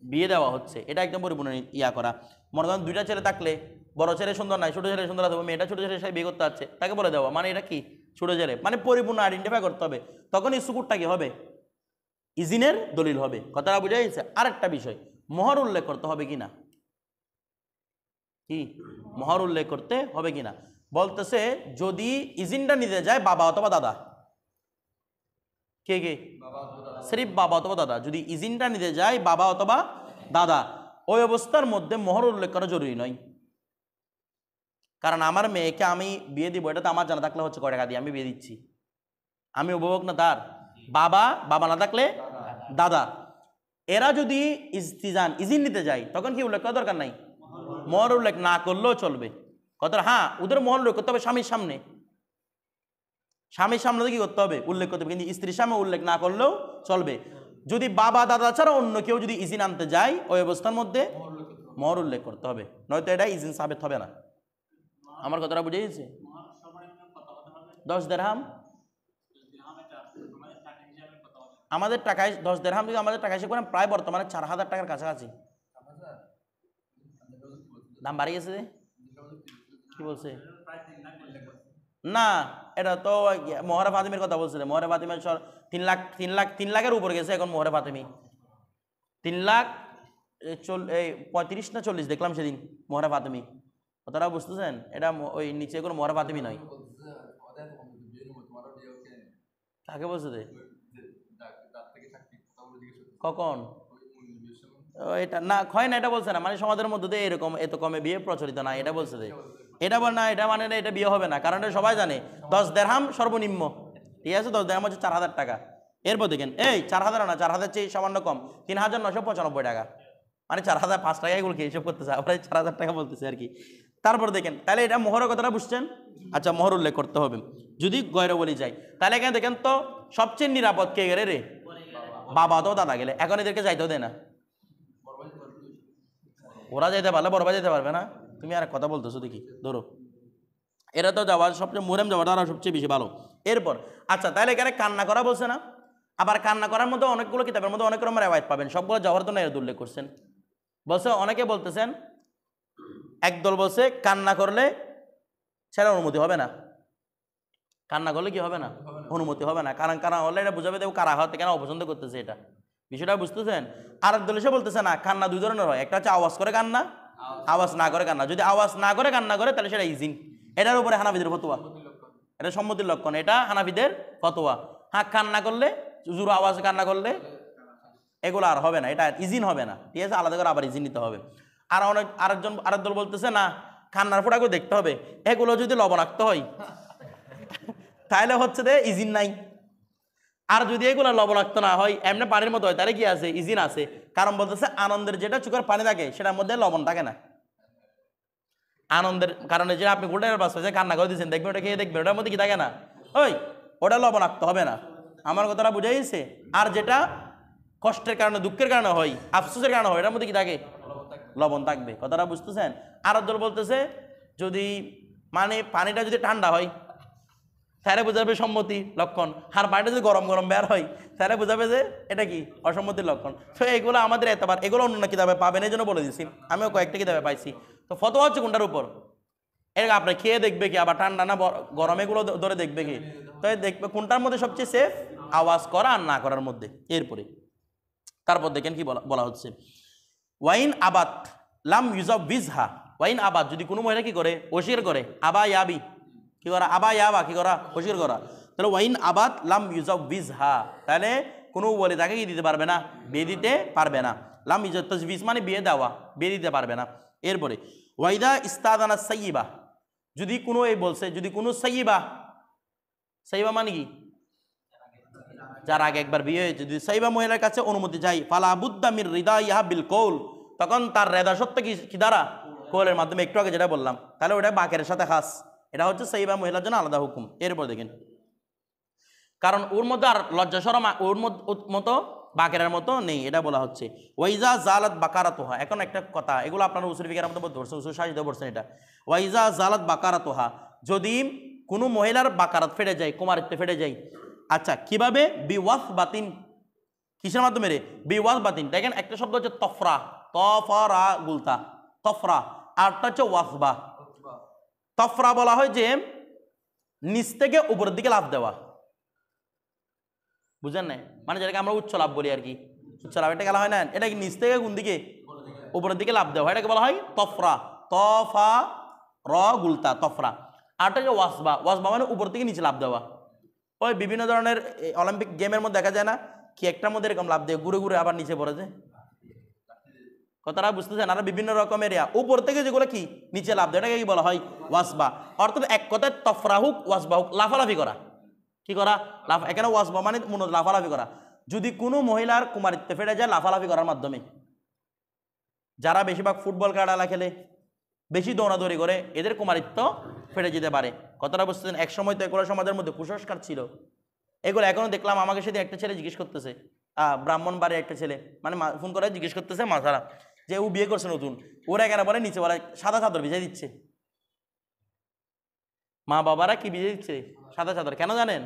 বিয়ে দেওয়া হচ্ছে, এটা একদম পরিপূর্ণ ইয়া করা। মনে করেন দুইটা ছেলে থাকলে, বড় ছেলে সুন্দর নাই, ছোট ছেলে সুন্দর আছে, মেয়েটা ছোট ছেলে সে বিয়ে করতে যাচ্ছে, তাকে বলে দেওয়া, মানে এটা কি ছোট ছেলে, মানে পরিপূর্ণ আইডেন্টিফাই করতে হবে। তখন এই সুকুরটা কি হবে? ইজিনের দলিল হবে। কথাটা বুঝা গেছে? আরেকটা বিষয়, মোহর উল্লেখ করতে হবে কিনা, কি মোহর উল্লেখ করতে হবে কিনা বলতেছে, যদি ইজিনটা নিতে যায় বাবা অথবা দাদা, কে কে? সিরিফ বাবা অথবা দাদা। যদি ইজিনটা নিতে যায় বাবা অথবা দাদা, ওই অবস্থার মধ্যে মোহর উল্লেখ করা জরুরি নয়। কারণ আমার মেয়েকে আমি বিয়ে দিব, এটা তো আমার জানা থাকলে হচ্ছে কয় টাকা দিয়ে আমি বিয়ে দিচ্ছি, আমি অভিভাবক না তার, বাবা বাবা না থাকলে দাদা। এরা যদি ইজিন নিতে যায় তখন কি উল্লেখ করা দরকার নাই? মোহর উল্লেখ না করলেও চলবে। কথা হ্যাঁ, ওদের মোহর উল্লেখ করতে হবে স্বামীর সামনে, স্বামীর সামনে কি করতে হবে? উল্লেখ করতে হবে, কিন্তু স্ত্রীর সামনে উল্লেখ না করলেও চলবে। যদি বাবা দাদা ছাড়া অন্য কেউ যদি ইজিন আনতে যায় ওই অবস্থার মধ্যে মোহর উল্লেখ করতে হবে, নয়তো এটা ইজিন সাবেত হবে না। আমার কথাটা বুঝে গেছে? 10 দিরহাম আমাদের টাকায়, 10 দিরহাম যদি আমাদের টাকা হিসেবে করেন প্রায় বর্তমানে 4000 টাকার কাছাকাছি দাম বাড়িয়ে গেছে। কি বলছে? না, এটা তো মোহরে ফাতিমির কথা বলছিল। মোহরে ফাতিমের 3 লাখের উপরে গেছে এখন মোহরে ফাতিমি। 3,35,000 না 40 দেখলাম সেদিন মোহরে ফাতিমি। কথাটা বুঝতেছেন? এটা ওই নিচে কোনো মোহরে ফাতিমি নয়। কাকে বলছে? কখন? এটা না হয় না, এটা বলছে না, মানে সমাজের মধ্যে দিয়ে এরকম এত কমে বিয়ে প্রচলিত না, এটা বলছে। এটা বল না, এটা মানে না, এটা বিয়ে হবে না, কারণ এটা সবাই জানে 10 দিরহাম সর্বনিম্ন। ঠিক আছে, 10 দিরহাম হচ্ছে 4000 টাকা। এরপর দেখেন, এই 4000 না, 4000 চেয়ে সামান্য কম, 3995 টাকা, মানে 4005 টাকা এগুলো কি হিসাব করতেছে, আমরা 4000 টাকা বলতেছে আর কি। তারপর দেখেন, তাহলে এটা মোহরের কথাটা বুঝছেন? আচ্ছা, মোহর উল্লেখ করতে হবে যদি গয়র বলি যায়। তাহলে এখানে দেখেন তো সবচেয়ে নিরাপদ কে গেলে রে? বাবা তো দাদা গেলে। এখন এদেরকে যাইতেও দেয় না, ওরা যেতে পারলে বড় ভাই যেতে পারবে না। তুমি আর কথা বলতেছো দেখি, ধরো এরা তো যাওয়ার সবচেয়ে মোহরেম যাওয়াটা আরো সবচেয়ে বেশি ভালো। এরপর আচ্ছা, তাহলে এখানে কান্না করা বলছে না? আবার কান্না করার মধ্যে অনেকগুলো কিতাবের মধ্যে অনেক রকমের রেওয়ায়েত পাবেন, সবগুলো জওহর তো এর উল্লেখ করছেন। বলছে, অনেকে বলতেছেন, একদল বলছে কান্না করলে ছেড়ার অনুমতি হবে না, কান্না করলে কি হবে না? অনুমতি হবে না। কারণ কারা হলে এটা বুঝাবে দেব কারা হতে কেন অপছন্দ করতেছে, এটা বিষয়টা বুঝতেছেন? আর একদল এসে বলতেছে না, কান্না দুই ধরনের হয়, একটা হচ্ছে আওয়াজ করে কান্না, আওয়াজ না করে কান্না। যদি আওয়াজ না করে কান্না করে তাহলে সেটা ইজিন। এটার উপরে হানাফিদের ফতোয়া, এটা সম্মতির লক্ষণ, এটা হানাফিদের ফতোয়া। হ্যাঁ, কান্না করলে, জোর আওয়াজে কান্না করলে এগুলো আর হবে না, এটা ইজিন হবে না। ঠিক আছে, আলাদা করে আবার ইজিন নিতে হবে। আর আরেক দল বলতেছে না, কান্নার ফোঁটাকে দেখতে হবে, এগুলো যদি লবণাক্ত হয় তাহলে হচ্ছে যে ইজিন নাই। আর যদি এগুলো লবণাক্ত না হয়, এমনি পানির মতো হয়, তাহলে কি আছে? ইজিন আছে। কারণ বলতেছে আনন্দের যেটা চোখের পানি থাকে সেটার মধ্যে লবণ থাকে না। আনন্দের কারণে যে আপনি গোল্ডেনের বাস হয়েছে কান্না করে দিচ্ছেন, দেখবেন ওটা খেয়ে দেখবেন ওটার মধ্যে কি থাকে না, ওই ওটা লবণাক্ত হবে না। আমার কথাটা বুঝে গেছে? আর যেটা কষ্টের কারণে, দুঃখের কারণে হয়, আফসোসের কারণে হয়, এটার মধ্যে কি থাকে? লবণ থাকবে। কথাটা বুঝতেছেন? আর দল বলতেছে যদি মানে পানিটা যদি ঠান্ডা হয় তাহলে বোঝাবে সম্মতি লক্ষণ, আর পানিটা যদি গরম গরম বের হয় তাহলে বোঝাবে যে এটা কি অসম্মতির লক্ষণ। তো এগুলো আমাদের এতবার এগুলো অন্য কিতাবে পাবেন, এই জন্য বলে দিচ্ছি, আমিও কয়েকটা কিতাবে পাইছি। তো ফতোয়া হচ্ছে কোনটার উপর, এটা আপনি খেয়ে দেখবে কি, আবার ঠান্ডা না গরম এগুলো ধরে দেখবে কি, তো দেখবে কোনটার মধ্যে সবচেয়ে সেফ আওয়াজ করা আর না করার মধ্যে। এরপরে তারপর দেখেন কি বলা হচ্ছে, ওয়াইন আবাত লাম ইউজাব বিজহা, ওয়াইন আবাদ যদি কোনো মহিলা কি করে অস্বীকার করে, আবা ইয়াবি কি করা, আবা ইয়াবা কি করা অস্বীকার করা, তাহলে ওয়াইন আবাদ লাম ইউজাব বিজহা, তাহলে কোনো বলে তাকে কি দিতে পারবে না, বিয়ে দিতে পারবে না। লাম ইউজাব তাজবিজ মানে বিয়ে দেওয়া, বিয়ে দিতে পারবে না। এরপরে ওয়াইদা ইস্তাদানা সাইয়্যিবা, যদি কোনো এই বলছে যদি কোনো সাইয়্যিবা, সাইয়্যিবা মানে কি যার আগে একবার বিয়ে হয়েছে, যদি সাইয়্যিবা মহিলার কাছে অনুমতি চাই, ফালা বুদ্দা মির রিদাইহা বিল কৌল, তখন তার রেদা সত্য কি দ্বারা, কৌলের মাধ্যমে, একটু আগে যেটা বললাম, তাহলে ওটা বাকের সাথে খাস, এটা হচ্ছে সাইয়্যিবা মহিলার জন্য আলাদা হুকুম। এরপর দেখেন, কারণ ওর মধ্যে আর লজ্জা শরম ওর মতো বাকেরার মতো নেই, এটা বলা হচ্ছে। ওয়াইজা জালাত বাকারাতোহা, এখন একটা কথা, এগুলো আপনারা উসুল ফিকের মধ্যে বলতে পারছেন, উসুল শাহিদে বলছেন এটা, ওয়াইজা জালাত বাকারাতোহা, যদি কোনো মহিলার বাকারাত ফেটে যায়, কুমারিত্ব ফেটে যায়, আচ্ছা কিভাবে, বিওয়াস বাতিন, কিসের মাধ্যমে রে, বিওয়াস বাতিন। দেখেন একটা শব্দ হচ্ছে তফরা, তফরা গুলতা তফরা, আরটা হচ্ছে ওয়াসবা। তফরা বলা হয় যে নিচ থেকে উপরের দিকে লাফ দেওয়া, বুঝেন না, মানে যেটাকে আমরা উচ্চ লাভ বলি আর কি, উচ্চ লাভ এটা গেলা হয় না, এটা কি নিচ থেকে কোন দিকে উপরের দিকে লাভ দেওয়া, এটাকে বলা হয় তফরা, তফা র গুলতা তফরা। আরটা হচ্ছে ওয়াসবা, ওয়াসবা মানে উপর থেকে নিচে লাভ দেওয়া। ওই বিভিন্ন ধরনের অলিম্পিক গেমের মধ্যে দেখা যায় না, কি একটার মধ্যে এরকম লাভ দেয়, ঘুরে ঘুরে আবার নিচে পড়ে যায়, কথাটা বুঝতেছেন, আর বিভিন্ন রকমের উপর থেকে যেগুলো কি নিচে লাভ দেয়, এটাকে কি বলা হয় ওয়াসবা। অর্থাৎ এক কথায় তফরা হুক ওয়াসবা হুক, লাফালাফি করা, কি করা লাফা, এখানে ওয়াসবা মানে মূলত লাফালাফি করা। যদি কোনো মহিলার কুমারিত্ব ফেটে যায় লাফালাফি করার মাধ্যমে, যারা বেশিরভাগ ফুটবল খেলা খেলে, বেশি দৌড়াদৌড়ি করে, এদের কুমারিত্ব ফেটে যেতে পারে, কথাটা বুঝতেছেন। এক সময় তো এগুলো সমাজের মধ্যে কুসংস্কার ছিল, এগুলো এখনো দেখলাম, আমাকে সেদিন একটা ছেলে জিজ্ঞেস করতেছে, ব্রাহ্মণবাড়ির একটা ছেলে, মানে ফোন করে জিজ্ঞেস করতেছে মাথারা, যে ও বিয়ে করছে নতুন, ওরা কেন বলে নিচে বলে সাদা চাদর ভিজে দিচ্ছে, মা বাবারা কি ভিজে দিচ্ছে সাদা চাদর, কেন জানেন,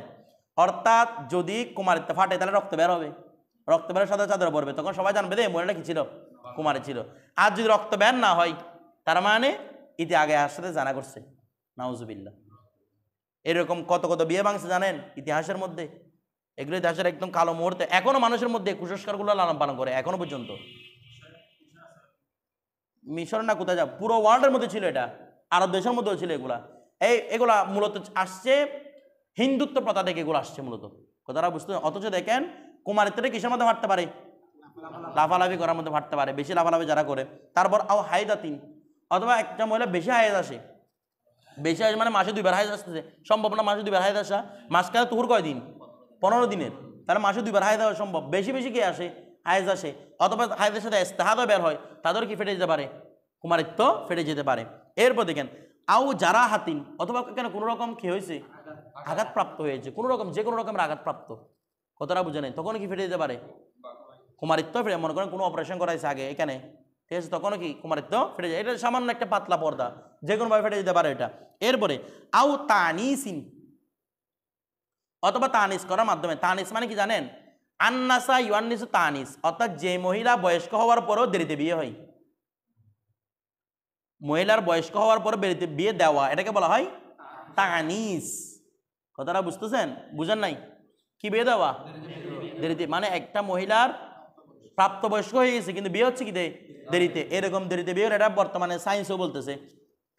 অর্থাৎ যদি কুমারিত্ব ফাটে তাহলে রক্ত বের হবে, রক্ত বের সাদা চাদর পড়বে, তখন সবাই জানবে যে মহিলাটা কি ছিল, কুমারী ছিল। আর যদি রক্ত বের না হয় তার মানে ইতি আগে আর সাথে জানা করছে, নাউজুবিল্লাহ। এরকম কত কত বিয়ে ভাঙছে জানেন ইতিহাসের মধ্যে, এগুলো ইতিহাসের একদম কালো মুহূর্তে, এখনো মানুষের মধ্যে কুসংস্কারগুলো লালন পালন করে এখনো পর্যন্ত। মিশর না কোথায় যা, পুরো ওয়ার্ল্ডের মধ্যে ছিল এটা, আরব দেশের মধ্যেও ছিল এগুলা। এগুলা মূলত আসছে হিন্দুত্ব প্রথা থেকে, এগুলো আসছে মূলত, কথাটা বুঝতে। অথচ দেখেন কুমারিত্বটা কিসের মধ্যে ভাটতে পারে, লাফালাফি করার মধ্যে ভাটতে পারে, বেশি লাফালাফি যারা করে। তারপর হাইদাতিন, অথবা একটা মহিলা বেশি হাইজ আসে, বেশি হাইজ মানে মাসে 2 বার হাইজ আসতেছে, সম্ভব না মাসে 2 বার হাইজ আসা, মাসকালে তুহুর কয় দিন, 15 দিনের, তাহলে মাসে 2 বার হাইজ হওয়া সম্ভব। বেশি বেশি কে আসে, হাইজ আসে, অথবা হাইজের সাথে ইস্তেহাদও বের হয়, তাদের কি ফেটে যেতে পারে, কুমারিত্ব ফেটে যেতে পারে। এরপর দেখেন আউ যারা হাতিন, অথবা কেন কোনো রকম কি হয়েছে, আঘাতপ্রাপ্ত হয়েছে, কোনো রকম যে কোনো রকমের আঘাতপ্রাপ্ত, কতটা বুঝে নেই, তখন কি ফেটে যেতে পারে, কুমারিত্ব ফেটে। মনে করেন কোনো অপারেশন করাইছে আগে এখানে, ঠিক আছে, তখনও কি কুমারিত্ব ফেটে যায়, এটা সামান্য একটা পাতলা পর্দা, যে কোনোভাবে ফেটে যেতে পারে এটা। এরপরে আউ তানিসিন, অথবা তানিস করার মাধ্যমে, তানিস মানে কি জানেন, আন্নাসা ইউয়ান্নিসু তানিস, অর্থাৎ যে মহিলা বয়স্ক হওয়ার পরেও দেরিতে বিয়ে হয়, মহিলার বয়স্ক হওয়ার পরে বিয়ে দেওয়া, এটাকে বলা হয় তানিস, কথাটা বুঝতেছেন, বুঝেন নাই, কি বিয়ে দেওয়া দেরিতে, মানে একটা মহিলার প্রাপ্তবয়স্ক হয়ে গেছে কিন্তু বিয়ে হচ্ছে কি দেরিতে, এরকম দেরিতে বিয়ে, এটা বর্তমানে সায়েন্সও বলতেছে,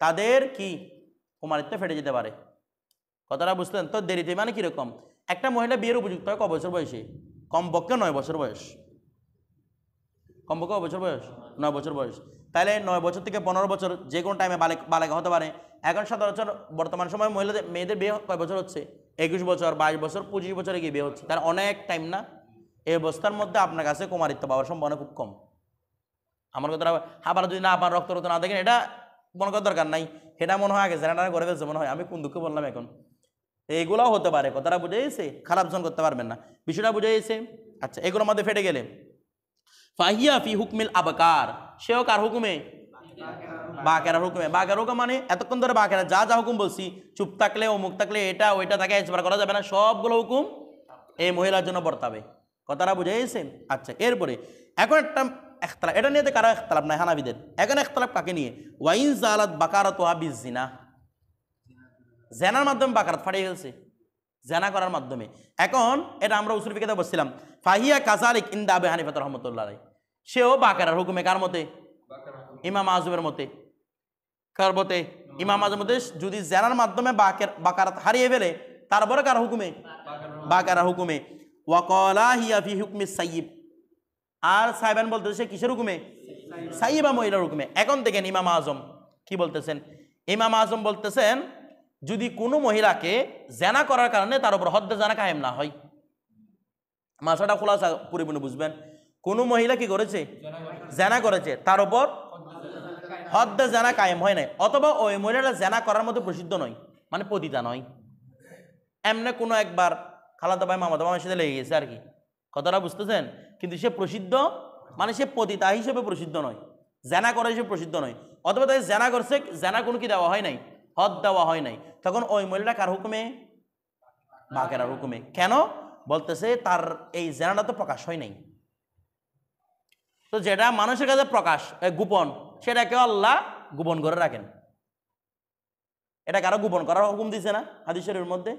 তাদের কি কুমারিত্ব ফেটে যেতে পারে, কথাটা বুঝলেন। তো দেরিতে মানে কিরকম, একটা মহিলা বিয়ের উপযুক্ত হয় ক বছর বয়সে, কমপক্ষে 9 বছর বয়স, কমপক্ষে বছর বয়স 9 বছর বয়স, তাহলে 9 বছর থেকে 15 বছর যে কোনো টাইমে বালেগা হতে পারে। এখন সচরাচর বর্তমান সময় মহিলাদের মেয়েদের বিয়ে কয় বছর হচ্ছে, 21 বছর 22 বছর 25 বছরে গিয়ে বিয়ে হচ্ছে, তার অনেক টাইম না, এই অবস্থার মধ্যে আপনার কাছে কুমারিত্ব পাওয়ার সম্ভাবনা খুব কম। আমার কথাটা আবার যদি না আপনার রক্ত না দেখেন, এটা মনে করার দরকার নাই, এটা মনে হয় আগে জেনাটা করে ফেলছে মনে হয়, আমি কোন দুঃখে বললাম এখন, এইগুলাও হতে পারে, কথাটা বুঝে গেছে, খারাপ জন করতে পারবেন না, বিষয়টা বুঝে গেছে। আচ্ছা, এগুলোর মধ্যে ফেটে গেলে ফাহিয়া ফি হুকমিল আবকার, সেও কার হুকুমে, বাকেরার হুকুমে। বাকের হুকুম মানে এতক্ষণ ধরে বাকেরা যা যা হুকুম বলছি, চুপ থাকলে অমুক থাকলে এটা ওইটা তাকে এজবার করা যাবে না, সবগুলো হুকুম এই মহিলার জন্য বর্তাবে। কথাটা বুঝে গেছে? আচ্ছা, এরপরে এখন একটা ইখতিলাফ, এটা নিয়ে কারো ইখতিলাফ নাই হানাফিদের। এখন ইখতিলাফ কাকে নিয়ে? ওয়াইন জালাত বাকারাতুহা বিজিনা, জেনার মাধ্যমে বাকারাত ফাটিয়ে ফেলছে, জেনা করার মাধ্যমে। এখন এটা আমরা উসুল ফিকহে বলছিলাম, ফাহিয়া কাযালিক ইনদা আবি হানিফা রাহমাতুল্লাহ আলাইহি, সেও বাকারার হুকুমে। কার মতে? ইমাম আযমের মতে। কার মতে? ইমাম আযমের মতে। যদি জেনার মাধ্যমে বাকারাত হারিয়ে ফেলে, তারপরে কার হুকুমে? বাকারার হুকুমে। ওয়া ক্বালা হিয়া ফি হুকমি সাইয়্যিব, আর সাহেবান বলতেছে কিসের হুকুমে? সাইয়্যিবা মহিলার হুকুমে। এখন দেখেন ইমাম আযম কি বলতেছেন। ইমাম আযম বলতেছেন, যদি কোনো মহিলাকে জেনা করার কারণে তার উপর হদ্দে জানা কায়েম না হয়, মাসাটা খোলাসা পরিপূর্ণ বুঝবেন। কোনো মহিলা কি করেছে? জেনা করেছে, তার উপর হদ্দে জানা কায়েম হয় নাই, অথবা ওই মহিলাটা জেনা করার মতো প্রসিদ্ধ নয়, মানে পতিতা নয়। এমনি কোনো একবার খালাতো ভাই মামাতো ভাইয়ের সাথে লেগে গেছে আর কি, কথাটা বুঝতেছেন? কিন্তু সে প্রসিদ্ধ, মানে সে পতিতা হিসেবে প্রসিদ্ধ নয়, জেনা করে হিসেবে প্রসিদ্ধ নয়, অথবা তাই জেনা করছে, জেনা কোনো কি দেওয়া হয় নাই, হদ দেওয়া হয় নাই, তখন ওই মহিলাটা কার হুকুমে? বাকেরার হুকুমে। কেন? বলতেছে তার এই জেনাটা তো প্রকাশ হয় নাই, তো যেটা মানুষের কাছে প্রকাশ গোপন, সেটাকে আল্লাহ গোপন করে রাখেন। এটা কারো গোপন করার হুকুম দিছে না হাদিস শরীফের মধ্যে?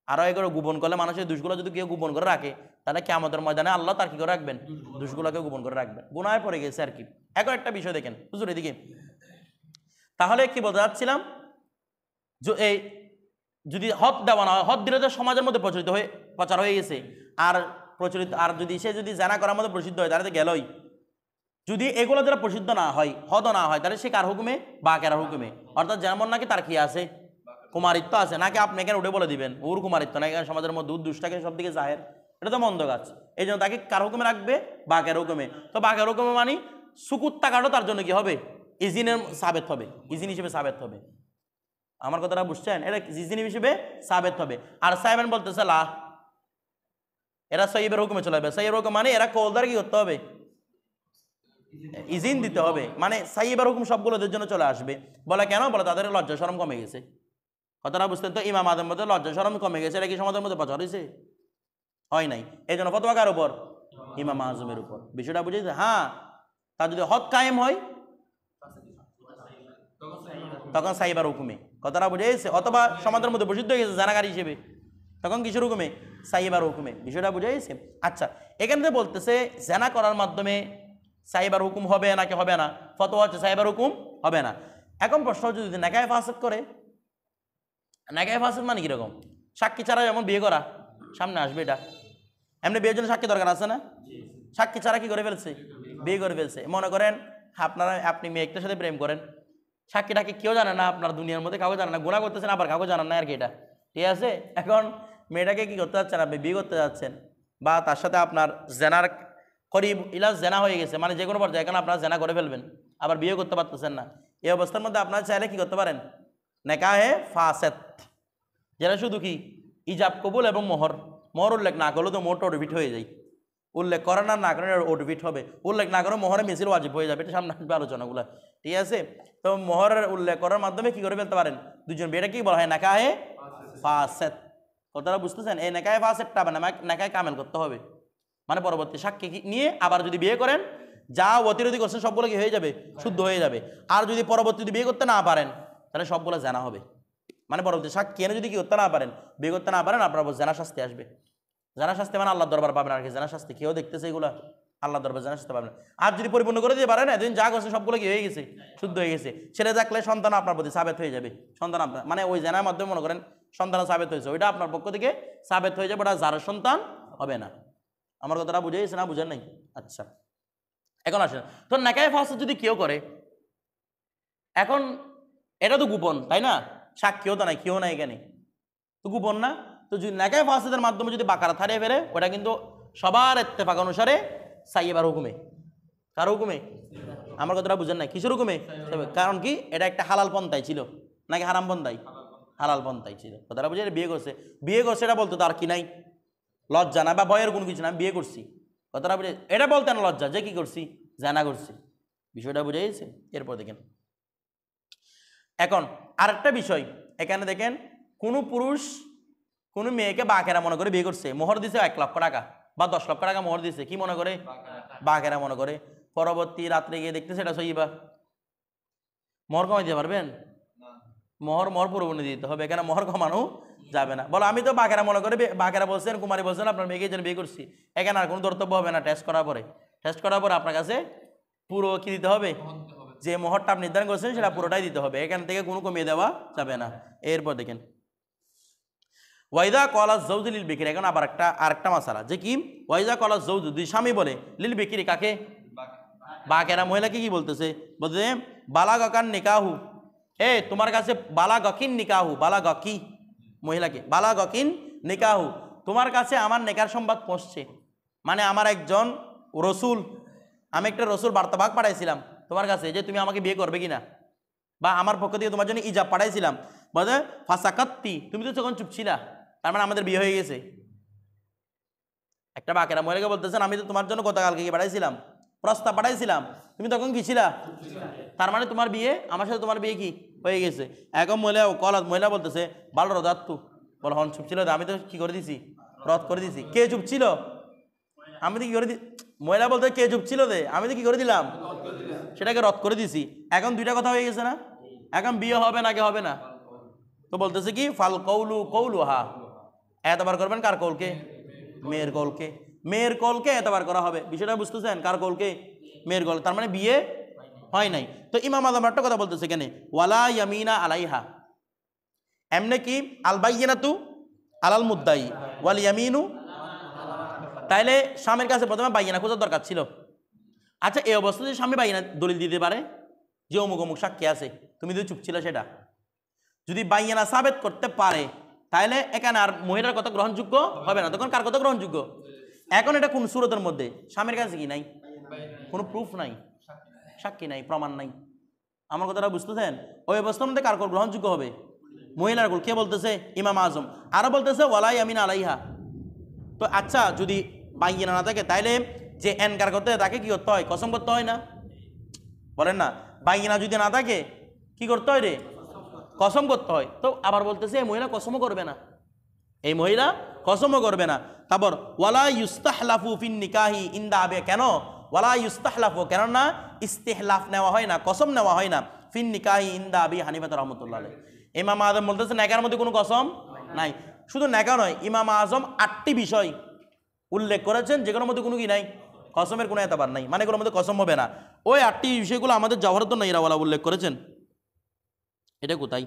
আরো এগুলো গোপন করলে, মানুষের দুষগুলো যদি কেউ গোপন করে রাখে, তাহলে কিয়ামতের ময়দানে আল্লাহ তার কি করে রাখবেন? দুষগুলোকে গোপন করে রাখবেন। গুনাহে পড়ে গেছে আর কি। এখন একটা বিষয় দেখেন হুজুর এদিকে, তাহলে কি বলতে যাচ্ছিলাম, এই যদি হদ দেওয়া না হয়, হদ দিলে তো সমাজের মধ্যে প্রচার হয়ে গেছে, আর প্রচলিত, আর যদি সে যদি জানা করার মধ্যে প্রসিদ্ধ হয়, তাহলে তো গেলই। যদি এগুলো যারা প্রসিদ্ধ না হয়, হদ না হয়, তাহলে সে কার হুকুমে? বাকেরার হুকুমে। অর্থাৎ যেমন নাকি তার কি আছে? কুমারিত্ব আছে, নাকি আপনি এখানে উঠে বলে দিবেন ওর কুমারিত্ব না, এখানে সমাজের মধ্যে দুষ্টাকে সব দিকে জাহের, এটা তো মন্দ কাজ। এই জন্য তাকে কার হুকুমে রাখবে? বাকের হুকুমে। তো বাকের হুকুমে মানে সুকুত টাকাটা তার জন্য কি হবে? ইজিনের সাবেত হবে, ইজিন হিসেবে সাবেত হবে। আমার কথাটা বুঝছেন? এটা ইজিন হিসেবে সাবেত হবে। আর সাহেবেন বলতেছে লা, এরা সহিবের হুকুমে চলে যাবে। সহিবের হুকুম মানে এরা কৌলদার কি করতে হবে? ইজিন দিতে হবে, মানে সাইবার হুকুম সবগুলোদের জন্য চলে আসবে। বলে কেন? বলে তাদের লজ্জা শরম কমে গেছে। কথাটা বুঝতেন তো? ইমাম আদমের মধ্যে লজ্জা শরম কমে গেছে, এটা কি সমাজের মধ্যে প্রচার হয়েছে? হয় নাই। এই জন্য ফতোয়া কার উপর? ইমাম আজমের উপর। বিষয়টা বুঝেছে? হ্যাঁ, তার যদি হদ কায়েম হয় তখন সাইবার হুকুমে। কথাটা বুঝে গেছে? অথবা সমাজের মধ্যে প্রসিদ্ধ হয়ে গেছে জানাকারী হিসেবে, তখন কিসের হুকুমে? সাইবার হুকুমে। বিষয়টা বুঝে গেছে? আচ্ছা, এখান থেকে বলতেছে জেনা করার মাধ্যমে সাইবার হুকুম হবে নাকি হবে না? ফতোয়া হচ্ছে সাইবার হুকুম হবে না। এখন প্রশ্ন হচ্ছে, যদি নেকায়ে ফাসেদ করে, নেকায়ে ফাসেদ মানে কিরকম? সাক্ষী ছাড়া যেমন বিয়ে করা, সামনে আসবে এটা, এমনি বিয়ের জন্য সাক্ষী দরকার আছে না? সাক্ষী ছাড়া কি করে ফেলছে? বিয়ে করে ফেলছে। মনে করেন আপনি মেয়ে একটার সাথে প্রেম করেন, সাক্ষীটাকে কেউ জানে না, আপনার দুনিয়ার মধ্যে কাউকে জানে না, গুনাহ করতেছেন আবার কাউকে জানান না আর কি, এটা ঠিক আছে। এখন মেয়েটাকে কি করতে যাচ্ছেন? আপনি বিয়ে করতে যাচ্ছেন, বা তার সাথে আপনার জেনার করিব ইলাজ জেনা হয়ে গেছে, মানে যে কোনো পর্যায়ে এখন আপনার জেনা করে ফেলবেন, আবার বিয়ে করতে পারতেছেন না। এই অবস্থার মধ্যে আপনার চাইলে কি করতে পারেন? নেকাহে ফাসেদ, যেটা শুধু কি ইজাব কবুল এবং মোহর, মোহর উল্লেখ না করলে তো মোহরটা অডিভিট হয়ে যায়, উল্লেখ করে না করেন অডিভিট হবে, উল্লেখ না করে মোহরে মিছিল ওয়াজিব হয়ে যাবে, এটা সামনে আসবে আলোচনাগুলো, ঠিক আছে। তো মোহরের উল্লেখ করার মাধ্যমে কি করে ফেলতে পারেন? দুজন, এটা কি বলা হয়? নেকাহে ফাসেদ। কথাটা বুঝতেছেন? এই নেকাহে ফাসেদটা মানে নেকাহে কামেল করতে হবে, মানে পরবর্তী সাক্ষী নিয়ে আবার যদি বিয়ে করেন, যা অতিরোধী করছেন সবগুলো কি হয়ে যাবে? শুদ্ধ হয়ে যাবে। আর যদি পরবর্তী যদি বিয়ে করতে না পারেন, তাহলে সবগুলো জানা হবে, মানে পরবর্তী সাক্ষী এনে যদি কি করতে না পারেন, বিয়ে করতে না পারেন, আপনার জানা শাস্তি আসবে। জানা শাস্তি মানে আল্লাহ দরবার পাবেন আর কি। জানা শাস্তি কেউ দেখতেছে এগুলা, আল্লাহ দরবার জানা শাস্তি পাবেন। আর যদি পরিপূর্ণ করে দিতে পারেন, এদিন যা করছে সবগুলো কি হয়ে গেছে? শুদ্ধ হয়ে গেছে। ছেলে থাকলে সন্তান আপনার প্রতি সাবেত হয়ে যাবে, সন্তান আপনার, মানে ওই জানার মাধ্যমে মনে করেন সন্তান সাবেত হয়েছে, ওইটা আপনার পক্ষ থেকে সাবেত হয়ে যাবে, ওটা যার সন্তান হবে না। আমার কথাটা বুঝে গেছে না? বুঝেন নাই? আচ্ছা, এখন আসেন তো নেকায়ে ফাসেদ যদি কেউ করে, এখন এটা তো গোপন, তাই না? সাক্ষীও তো নাই, কেউ নাই এখানে, তো গোপন না। তো যদি নেকায়ে ফাসেদের মাধ্যমে যদি বাকারাত হারিয়ে ফেলে, ওটা কিন্তু সবার ইত্তেফাক অনুসারে সাইয়্যিবার হুকুমে। কার হুকুমে? আমার কথাটা বুঝেন নাই? কিসের হুকুমে? কারণ কি, এটা একটা হালাল পন্থাই ছিল নাকি হারাম পন্থাই? হালাল পন্থাই ছিল। কথাটা বুঝে? বিয়ে করছে, বিয়ে করছে এটা বলতো তার কি নাই? লজ্জা না বা ভয়ের কোনো কিছু না, আমি বিয়ে করছি, কথাটা বুঝে? এটা বলতে না লজ্জা যে কি করছি, জানা করছি। বিষয়টা বুঝে গেছে? এরপর দেখেন এখন আরেকটা বিষয়, এখানে দেখেন কোনো পুরুষ কোনো মেয়েকে বাকেরা মনে করে বিয়ে করছে, মোহর দিছে 1 লক্ষ টাকা বা 10 লক্ষ টাকা মোহর দিছে, কি মনে করে? বাকেরা মনে করে। পরবর্তী রাত্রে গিয়ে দেখতেছে এটা সইবা, মোহর কমাই দিতে পারবেন? মোহর পুরোপুরি দিতে হবে, এখানে মোহর কমানো যাবে না। বলো আমি তো বাকেরা মনে করে, বাকেরা বলছেন, কুমারী বলছেন আপনার মেয়েকে যেন বিয়ে করছি, এখানে আর কোনো ধর্তব্য হবে না। টেস্ট করার পরে আপনার কাছে পুরো কি দিতে হবে? যে মোহরটা আপনি নির্ধারণ করছেন সেটা পুরোটাই দিতে হবে, এখান থেকে কোনো কমিয়ে দেওয়া যাবে না। এরপর দেখেন ওয়াইদা কলা জৌজ লিল বিক্রি, এখন আবার আরেকটা মাসালা, যে কি ওয়াইদা কলা জৌজ, দুই স্বামী বলে লিল বিক্রি কাকে? বাকেরা মহিলাকে কি বলতেছে? বলতে বালাগাকান নিকাহু, তোমার কাছে বালাগকিন নিকাহু, বালাগকি মহিলাকে, বালাগকিন নিকাহু, তোমার কাছে আমার নেকার সংবাদ পৌঁছছে। মানে আমার একজন রসুল, আমি একটা রসুল বার্তাবাহক পাঠাইছিলাম তোমার কাছে যে তুমি আমাকে বিয়ে করবে কিনা, বা আমার পক্ষ থেকে তোমার জন্য ইজাব পাঠাইছিলাম। বলে ফাসাকাত্তি, তুমি তো তখন চুপ ছিলা, তার মানে আমাদের বিয়ে হয়ে গেছে। একটা বাকেরা মহিলাকে বলতেছেন আমি তো তোমার জন্য গতকালকে কি পাঠাইছিলাম, প্রস্তাব পাঠাইছিলাম, তুমি তখন কি ছিলা, তার মানে তোমার বিয়ে, আমার সাথে তোমার বিয়ে কি হয়ে গেছে। এখন মহিলা বলতেছে বাল রদাত্তু, বল হন চুপ ছিল, আমি তো কি করে দিছি, রদ করে দিছি। কে চুপ ছিল? আমি তো কি করে মহিলা বলতে কে চুপ ছিল দে, আমি তো কি করে দিলাম, সেটাকে রদ করে দিছি। এখন দুইটা কথা হয়ে গেছে না, এখন বিয়ে হবে নাকি হবে না? তো বলতেছে কি ফাল কৌলু হা, এতবার করবেন কার কৌলকে? মেয়ের কৌলকে। মেয়ের কৌলকে এতবার করা হবে, বিষয়টা বুঝতেছেন? কার কৌলকে? মেয়ের কৌল, তার মানে বিয়ে হয় নাই। তো ইমাম আযম একটা কথা বলতেছে কেন, ওয়ালা ইয়ামিনা আলাইহা, এমনি কি আল বাইয়িনাতু আলাল মুদ্দাই ওয়াল ইয়ামিনু, তাইলে স্বামীর কাছে প্রথমে বাইয়িনা খোঁজার দরকার ছিল। আচ্ছা এই অবস্থায় স্বামী বাইয়িনা দলিল দিতে পারে যে অমুক অমুক সাক্ষী আছে, তুমি যদি চুপ ছিল সেটা যদি বাইয়িনা সাবেত করতে পারে, তাহলে এখানে আর মহিলার কথা গ্রহণযোগ্য হবে না, তখন কার কথা গ্রহণযোগ্য? এখন এটা কোন সুরতের মধ্যে? স্বামীর কাছে কি নাই, কোনো প্রুফ নাই, সাক্ষী নাই, প্রমাণ নাই। আমার কথাটা বুঝতেছেন? ওই অবস্থার মধ্যে কার গ্রহণযোগ্য হবে? মহিলার কুল। কে বলতেছে? ইমাম আজম। আরো বলতেছে ওয়ালাই আমিন আলাইহা। তো আচ্ছা যদি বাইয়িনা না থাকে, তাইলে যে এনকার করতে তাকে কি করতে হয়? কসম করতে হয় না? বলেন না, বাইয়িনা যদি না থাকে কি করতে হয় রে? কসম করতে হয়। তো আবার বলতেছে এই মহিলা কসমও করবে না, এই মহিলা কসমও করবে না। তারপর ওয়ালা ইউস্তাহলাফু ফিন নিকাহি ইনদা আবে, কেন ওয়ালা ইউস্তাহলাফু, কেননা ইস্তিহলাফ নেওয়া হয় না, কসম নেওয়া হয় না, ফিন নিকাহি ইনদা আবি হানিফা রাহমাতুল্লাহ আলাইহি। ইমাম আজম বলতেছে নেকার মধ্যে কোনো কসম নাই। শুধু নেকা নয়, ইমাম আজম 8টি বিষয় উল্লেখ করেছেন যেগুলোর মধ্যে কোনো কি নাই, কসমের কোনো এতবার নাই, মানে এগুলোর মধ্যে কসম হবে না। ওই 8টি বিষয়গুলো আমাদের জওহরত নাইরাওয়ালা উল্লেখ করেছেন। এটা কোথায়?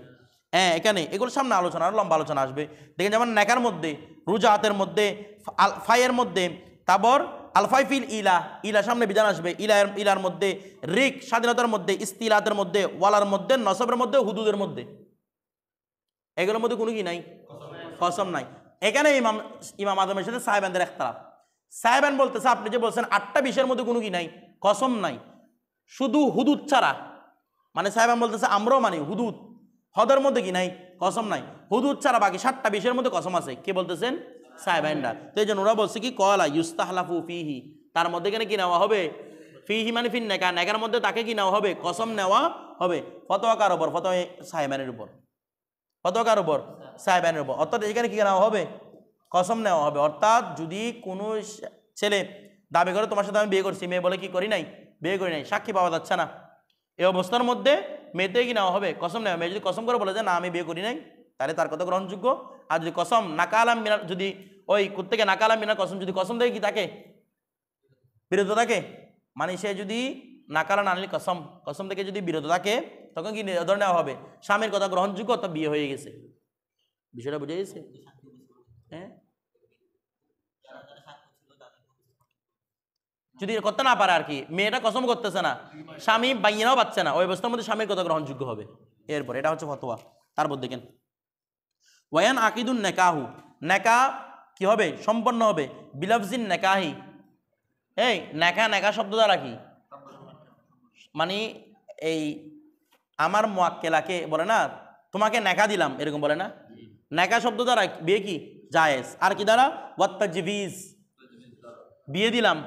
হ্যাঁ এখানে, এগুলো সামনে আলোচনা, আরো লম্বা আলোচনা আসবে। দেখেন যেমন নেকার মধ্যে, রুজাতের মধ্যে, ফাইয়ের মধ্যে, তারপর আলফাইফিল ইলা সামনে বিধান আসবে, ইলার মধ্যে, রিক স্বাধীনতার মধ্যে, ইস্তিলাতের মধ্যে, ওয়ালার মধ্যে, নসবের মধ্যে, হুদুদের মধ্যে, এগুলোর মধ্যে কোনো কি নাই, কসম নাই। এখানে ইমাম আজমের সাথে সাহেবানদের ইখতিলাফ। সাহেবান বলতেছে আপনি যে বলছেন 8টা বিষয়ের মধ্যে কোনো কি নাই, কসম নাই, শুধু হুদুদ ছাড়া। মানে সাহেবান বলতেছে আমরাও মানি হুদুদ, হদের মধ্যে কি নাই, কসম নাই, হুদুদ ছাড়া বাকি 7টা বিষয়ের মধ্যে কসম আছে। কে বলতেছেন? সাহেবানরা। তো এই জন্য ওরা বলছে কি কলা ইউস্তাহলাফু ফিহি, তার মধ্যে এখানে কি নেওয়া হবে? ফিহি মানে ফিন নেকা, নেকার মধ্যে তাকে কি নেওয়া হবে? কসম নেওয়া হবে। ফতোয়া কার উপর? ফতোয়া সাহেবানের উপর। ফতোয়া কার উপর? সাহেবানের উপর। অর্থাৎ এখানে কি নেওয়া হবে? কসম নেওয়া হবে। অর্থাৎ যদি কোনো ছেলে দাবি করে তোমার সাথে আমি বিয়ে করছি, মেয়ে বলে কি করি নাই, বিয়ে করি নাই, সাক্ষী পাওয়া যাচ্ছে না, এই অবস্থার মধ্যে মেয়েতে কি নেওয়া হবে? কসম নেওয়া। মেয়ে যদি কসম করে বলে যে না আমি বিয়ে করি নাই, তাহলে তার কথা গ্রহণযোগ্য। আর যদি কসম নাকালাম মিনার, যদি ওই কুত্তেকে নাকালাম মিনার কসম, যদি কসম থেকে কি থাকে, বিরত থাকে, মানে সে যদি নাকালা না নিলে কসম থেকে যদি বিরত থাকে, তখন কি ধরে নেওয়া হবে? স্বামীর কথা গ্রহণযোগ্য, অর্থাৎ বিয়ে হয়ে গেছে। বিষয়টা বুঝে গেছে? হ্যাঁ, যদি করতে না পারে আর কি, মেয়েটা কসম করতেছে না, স্বামী বাইয়িনাও পাচ্ছে না, ওই অবস্থার মধ্যে স্বামীর কথা গ্রহণযোগ্য হবে। এরপর এটা হচ্ছে ফতোয়া। তারপর দেখেন ওয়ান আকিদুন নেকাহু, নেকা কি হবে? সম্পন্ন হবে। বিলাফজিন নেকাহি, এই নেকা শব্দ দ্বারা কি মানে, এই আমার মুয়াক্কেলাকে বলে না, তোমাকে নেকা দিলাম, এরকম বলে না, নেকা শব্দ দ্বারা বিয়ে কি জায়েজ। আর কি দ্বারা? ওয়াত্তাজবিজ, বিয়ে দিলাম।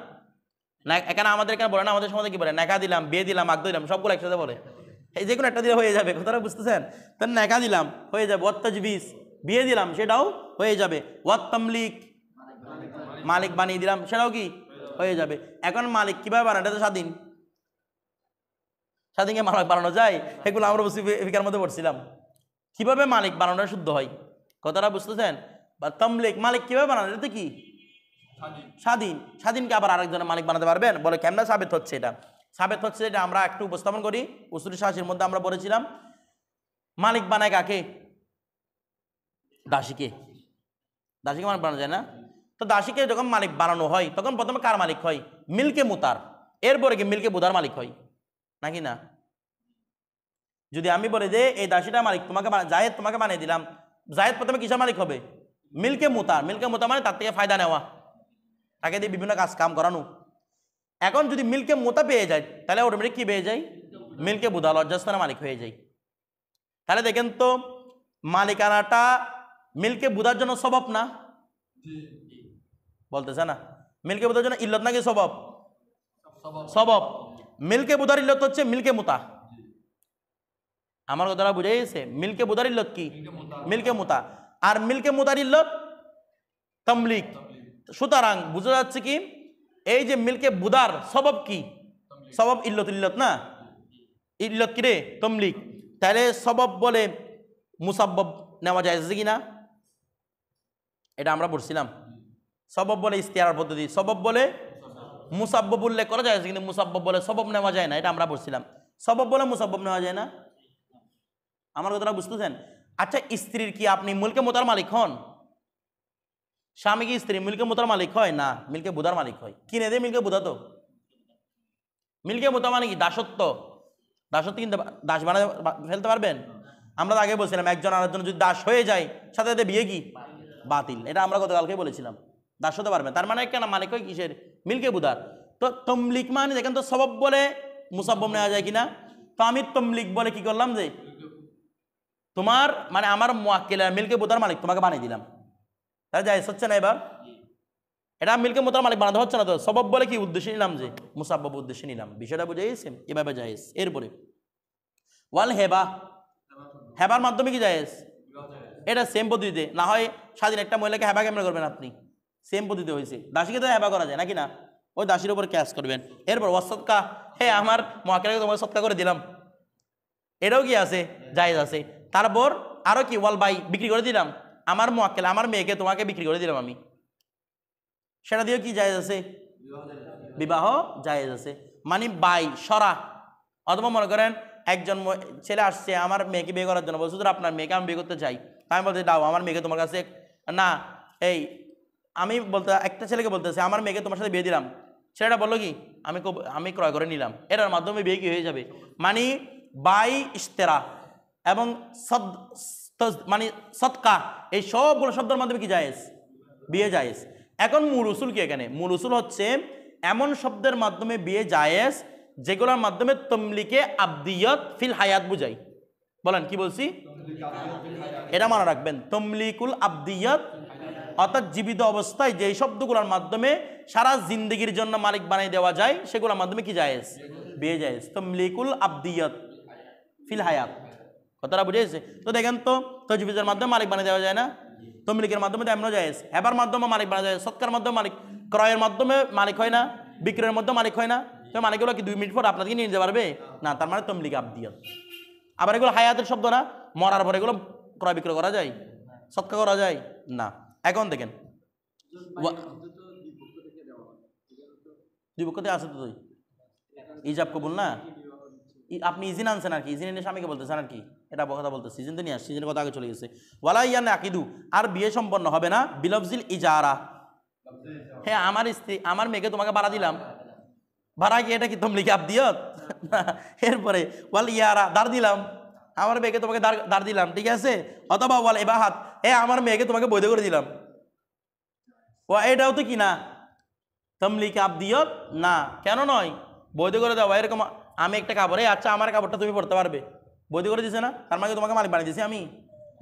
এখানে আমাদের এখানে বলে না, আমাদের সমাজে কি বলে? নেকা দিলাম, বিয়ে দিলাম, আগ্দ দিলাম, সবগুলো একসাথে বলে। এই যে কোনো একটা দিলে হয়ে যাবে, কথাটা বুঝতেছেন? তো নেকা দিলাম হয়ে যাবে, ওয়াত তাজবিজ বিয়ে দিলাম সেটাও হয়ে যাবে, ওয়াত তামলিক মালিক বানিয়ে দিলাম সেটাও কি হয়ে যাবে। এখন মালিক কিভাবে বানানো? এটা তো স্বাধীন, স্বাধীনকে মালিক বানানো যায়? এগুলো আমরা ফিকার মধ্যে পড়ছিলাম কিভাবে মালিক বানানোটা শুদ্ধ হয়, কথাটা বুঝতেছেন? বা তামলিক মালিক কিভাবে বানানো? এটা তো কি স্বাধীন, স্বাধীনকে আবার আরেকজনের মালিক বানাতে পারবেন? বলে কেমন সাবেত হচ্ছে? এটা সাবেত হচ্ছে, এটা আমরা একটু উপস্থাপন করি। উসুল শাসির মধ্যে আমরা বলেছিলাম মালিক বানায় কাকে? দাসীকে। দাসীকে মালিক বানানো যায় না? তো দাসীকে যখন মালিক বানানো হয় তখন প্রথমে কার মালিক হয়? মিল্কে মুতার, এরপরে কি মিল্কে বুদার মালিক হয় নাকি না? যদি আমি বলি যে এই দাসীটা মালিক, তোমাকে জায়েদ তোমাকে বানিয়ে দিলাম, জায়েদ প্রথমে কিসের মালিক হবে? মিল্কে মুতার। মিল্কে মুতার মানে তার থেকে ফায়দা নেওয়া, তাকে দিয়ে বিভিন্ন কাজ কাম করানো। এখন যদি মিল্কে মুতা পেয়ে যায় তাহলে অটোমেটিক কি পেয়ে যায়? মিল্কে বুদা, লজ্জাস্থানের মালিক হয়ে যায়। তাহলে দেখেন তো মালিকানাটা মিল্কে বুদার জন্য সবব না? বলতেছে না? মিল্কে বুদার জন্য ইল্লত নাকি সবব? সবব। মিল্কে বুদার ইল্লত হচ্ছে মিল্কে মুতা। আমার কথাটা বুঝে গেছে? মিল্কে বুদার ইল্লত কি? মিল্কে মুতা। আর মিল্কে মুতার ইল্লত তামলিক। সুতরাং বুঝা যাচ্ছে কি এই যে মিল্কে বুদার সবব কি? সবব ইল্লত, ইল্লত না? ইল্লত কি রে? তামলিক। তাহলে সবব বলে মুসাব্বব নেওয়া যায় কি না? এটা আমরা পড়ছিলাম। সবব বলে ইস্তিয়ার পদ্ধতি, সবব বলে মুসাব্বব উল্লেখ করা যায়, কিন্তু মুসাব্বব বলে সবব নেওয়া যায় না, এটা আমরা পড়ছিলাম। সবব বলে মুসাব্বব নেওয়া যায় না, আমার কথাটা বুঝতেছেন? আচ্ছা, স্ত্রীর কি আপনি মিল্কে মুতার মালিক হন? স্বামী কি স্ত্রী মিল্কে মুতার মালিক হয়? না, মিল্কে বুদার মালিক হয়। কিনে দেয় মিল্কে বুদা। তো মিল্কে মুতা মানে কি? দাসত্ব। দাসত্ব কিনতে, দাস বানাতে ফেলতে পারবেন? আমরা তো আগে বলছিলাম একজন আরেকজন যদি দাস হয়ে যায় সাথে সাথে বিয়ে কি বাতিল, এটা আমরা গতকালকে বলেছিলাম। দাস হতে পারবেন, তার মানে কেন মালিক হয় কিসের? মিল্কে বুদার। তো তমলিক মানে দেখেন তো সবব বলে মুসাব্বব নেওয়া যায় কিনা? তো আমি তমলিক বলে কি করলাম যে তোমার মানে আমার মুয়াক্কিলা মিল্কে বুদার মালিক তোমাকে বানিয়ে দিলাম, তাই জায়েজ হচ্ছে না? এবার এটা মিল্কে মুতার মালিক বানাতে হচ্ছে না তো? সবব বলে কি উদ্দেশ্যে নিলাম? যে মুসাব্বব উদ্দেশ্যে নিলাম। বিষয়টা বুঝে গেছে? এভাবে জায়েজ। এরপরে ওয়াল হেবা, হেবার মাধ্যমে কি জায়েজ? এটা সেম পদ্ধতিতে। না হয় স্বাধীন একটা মহিলাকে হেবা কেমন করবেন আপনি? সেম পদ্ধতি হয়েছে। দাসীকে তো হেবা করা যায় নাকি না? ওই দাসীর উপর ক্যাশ করবেন। এরপর ওয়াসদকা, হে আমার মুয়াক্কিলাকে তোমাকে সদকা করে দিলাম, এটাও কি আছে? জায়েজ আছে। তারপর আরো কি? ওয়াল বাই, বিক্রি করে দিলাম। আমার মুয়াক্কিলা আমার মেয়েকে তোমাকে বিক্রি করে দিলাম আমি, সেটা দিয়েও কি জায়েজ আছে? বিবাহ জায়েজ আছে। মানে বাই সরা। অথবা মনে করেন একজন ছেলে আসছে আমার মেয়েকে বিয়ে করার জন্য, বলছে আপনার মেয়েকে আমি বিয়ে করতে চাই। আমি বলতে দাও আমার মেয়েকে তোমার কাছে। না, এই আমি বলতে একটা ছেলেকে বলতেছে আমার মেয়েকে তোমার সাথে বিয়ে দিলাম, ছেলেটা বললো কি আমি ক্রয় করে নিলাম, এটার মাধ্যমে বিয়ে কি হয়ে যাবে? মানে বাই ইশতেরা এবং মানে সদকা, এই সবগুলো শব্দের মাধ্যমে কি জায়েজ? বিয়ে জায়েজ। এখন মূল উসুল কি এখানে? মূল উসুল হচ্ছে এমন শব্দের মাধ্যমে বিয়ে জায়েজ যেগুলোর মাধ্যমে তমলিকে আবদিয়ত ফিল হায়াত বুঝাই। বলেন কি বলছি? এটা মনে রাখবেন, তমলিকুল আবদিয়ত অর্থাৎ জীবিত অবস্থায় যেই শব্দগুলোর মাধ্যমে সারা জিন্দগির জন্য মালিক বানিয়ে দেওয়া যায় সেগুলোর মাধ্যমে কি জায়েজ? বিয়ে জায়েজ। তমলিকুল আবদিয়ত ফিল হায়াত, কথাটা বুঝে গেছে? তো দেখেন তো তজবিজের মাধ্যমে মালিক বানিয়ে দেওয়া যায় না? তমলিকের মাধ্যমে এমন জায়েজ। হেবার মাধ্যমে মালিক বানা যায়, সৎকার মাধ্যমে মালিক, ক্রয়ের মাধ্যমে মালিক হয় না, বিক্রয়ের মধ্যে মালিক হয় না। তো মালিকগুলো কি 2 মিনিট পর আপনাদেরকে নিয়ে যেতে পারবে? না, তার মানে তমলিক আবদিয়ত। আবার এগুলো হায়াতের শব্দ না? মরার পর এগুলো ক্রয় বিক্রয় করা যায়, সৎকার করা যায় না। এখন দেখেন দুই পক্ষ থেকে আছে তো ইজাব কবুল না? আপনি ইজিন আনছেন আর কি, ইজিন এনে স্বামীকে বলতেছেন আর কি, এটা কথা বলতেছে। সিজন তো নিয়ে আসছে, সিজনের কথা আগে চলে গেছে। ওয়ালা ইয়ান আকিদু, আর বিয়ে সম্পন্ন হবে না বিলফজিল ইজারা। হ্যাঁ, আমার স্ত্রী আমার মেয়েকে তোমাকে ভাড়া দিলাম, ভাড়া কি এটা কি তমলিকে আবদিয়ত? এরপরে ওয়াল ইয়ারা, দাঁড় দিলাম, আমার মেয়েকে তোমাকে দাঁড় দিলাম, ঠিক আছে? অথবা ওয়াল এবাহাত, আমার মেয়েকে তোমাকে বৈধ করে দিলাম, ও এটাও তো কি না তমলিকে আবদিয়ত না। কেন নয়? বৈধ করে দেওয়া। এরকম আমি একটা কাপড়, আচ্ছা আমার কাপড়টা তুমি পড়তে পারবে, বৈধ করে দিছে না? তার মানে তোমাকে মালিক বানিয়ে দিছি আমি।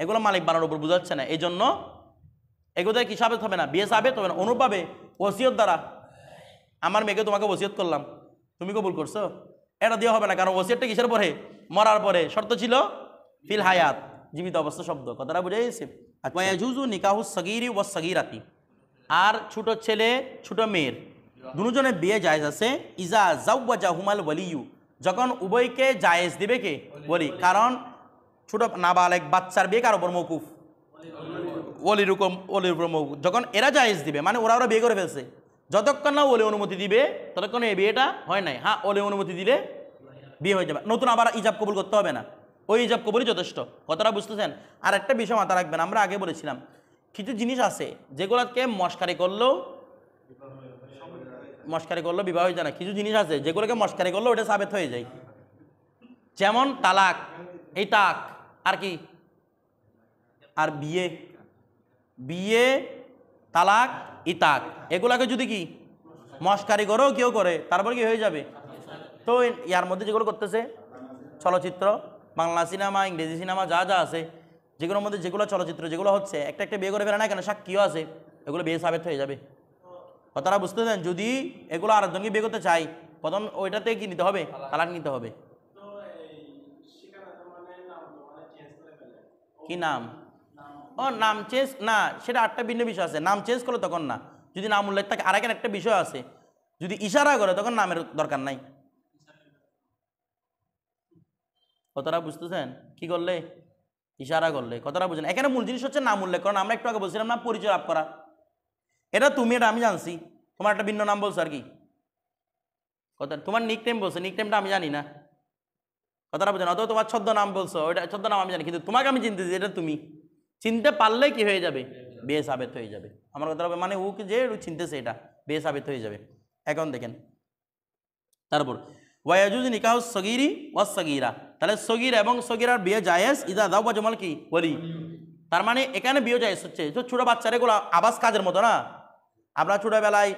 এগুলো মালিক বানানোর উপর বুঝাচ্ছে না, এই জন্য এগুলো কি সাবেত হবে না? বিয়ে সাবেত হবে না। অনুপাবে ওসিয়ত দ্বারা, আমার মেয়েকে তোমাকে ওসিয়ত করলাম, তুমি কবুল করছো, এটা দিয়ে হবে না, কারণ ওসিয়তটা কিসের পরে? মরার পরে। শর্ত ছিল ফিল হায়াত, জীবিত অবস্থা শব্দ। কথাটা বুঝে গেছে? ওয়াজুজু নিকাহু সগীরি ওয়াস সগীরাতি, আর ছোট ছেলে ছোট মেয়ের দুজনের বিয়ে জায়েজ আছে। ইজা জাওয়াজাহুমাল ওয়ালিয়ু, যখন উভয়কে জায়েজ দিবে কে? ওলি। কারণ ছোট নাবালেগ বাচ্চার বিয়ে কার উপর মওকুফ? ওলির উপর মওকুফ। যখন এরা জায়েজ দিবে মানে ওরা বিয়ে করে ফেলছে, যতক্ষণ না ওলি অনুমতি দিবে ততক্ষণ এই বিয়েটা হয় নাই। হ্যাঁ, ওলি অনুমতি দিলে বিয়ে হয়ে যাবে, নতুন আবার ইজাব কবুল করতে হবে না, ওই ইজাব কবুলই যথেষ্ট। কথাটা বুঝতেছেন? আর একটা বিষয় মাথা রাখবেন, আমরা আগে বলেছিলাম কিছু জিনিস আছে যেগুলোকে মস্কারি করলেও বিবাহ হয়ে যায় না, কিছু জিনিস আছে যেগুলোকে মস্কারি করলেও ওটা সাবেত হয়ে যায়। যেমন তালাক, এই তাক, আর কি, আর বিয়ে, তালাক, ইতাক, এগুলাকে যদি কি মস্কারি করেও কেউ করে তারপর কি হয়ে যাবে? তো ইয়ার মধ্যে যেগুলো করতেছে চলচ্চিত্র, বাংলা সিনেমা, ইংরেজি সিনেমা, যা যা আছে, যেগুলোর মধ্যে যেগুলো চলচ্চিত্র যেগুলো হচ্ছে, একটা বিয়ে করে ফেলে না কেন, সাক্ষীও আছে, এগুলো বিয়ে সাবেত হয়ে যাবে। কথাটা বুঝতেছেন? যদি এগুলো আরেকজনকে বিয়ে করতে চাই, প্রথম ওইটাতে কি নিতে হবে? তালাক নিতে হবে। কি নাম? ও নাম চেঞ্জ না, সেটা আটটা ভিন্ন বিষয় আছে। নাম চেঞ্জ করলে তখন না, যদি নাম উল্লেখ থাকে। আর একটা বিষয় আছে, যদি ইশারা করে তখন নামের দরকার নাই। কথাটা বুঝতেছেন? কি করলে? ইশারা করলে। কথাটা বুঝেন? এখানে মূল জিনিস হচ্ছে নাম উল্লেখ করা। আমরা একটু আগে বলছিলাম না, পরিচয় লাভ করা। এটা তুমি, এটা আমি জানছি, তোমার একটা ভিন্ন নাম বলছো আর কি। কথা, তোমার নিক নেম বলছো, নিক নেমটা আমি জানি না। কথাটা বুঝেন? অথবা তোমার ছদ্ম নাম বলছো, ওইটা ছদ্ম নাম আমি জানি, কিন্তু তোমাকে আমি চিনতেছি, এটা তুমি চিনতে পারলে কি হয়ে যাবে? বিয়ে সাবেত হয়ে যাবে। আমার কথা হবে মানে ওকে যে চিনতেছে এটা বিয়ে সাবেত হয়ে যাবে। এখন দেখেন তারপর ওয়াজুজ নিকাহ সগীরি ওয়াস সগীরা, তাহলে সগীর এবং সগীরার বিয়ে জায়েজ ইদা দাওয়া জমাল কি ওলি। তার মানে এখানে বিয়ে জায়েজ হচ্ছে। তো ছোট বাচ্চারা এগুলো আবাস কাজের মতো না। আপনারা ছোটবেলায়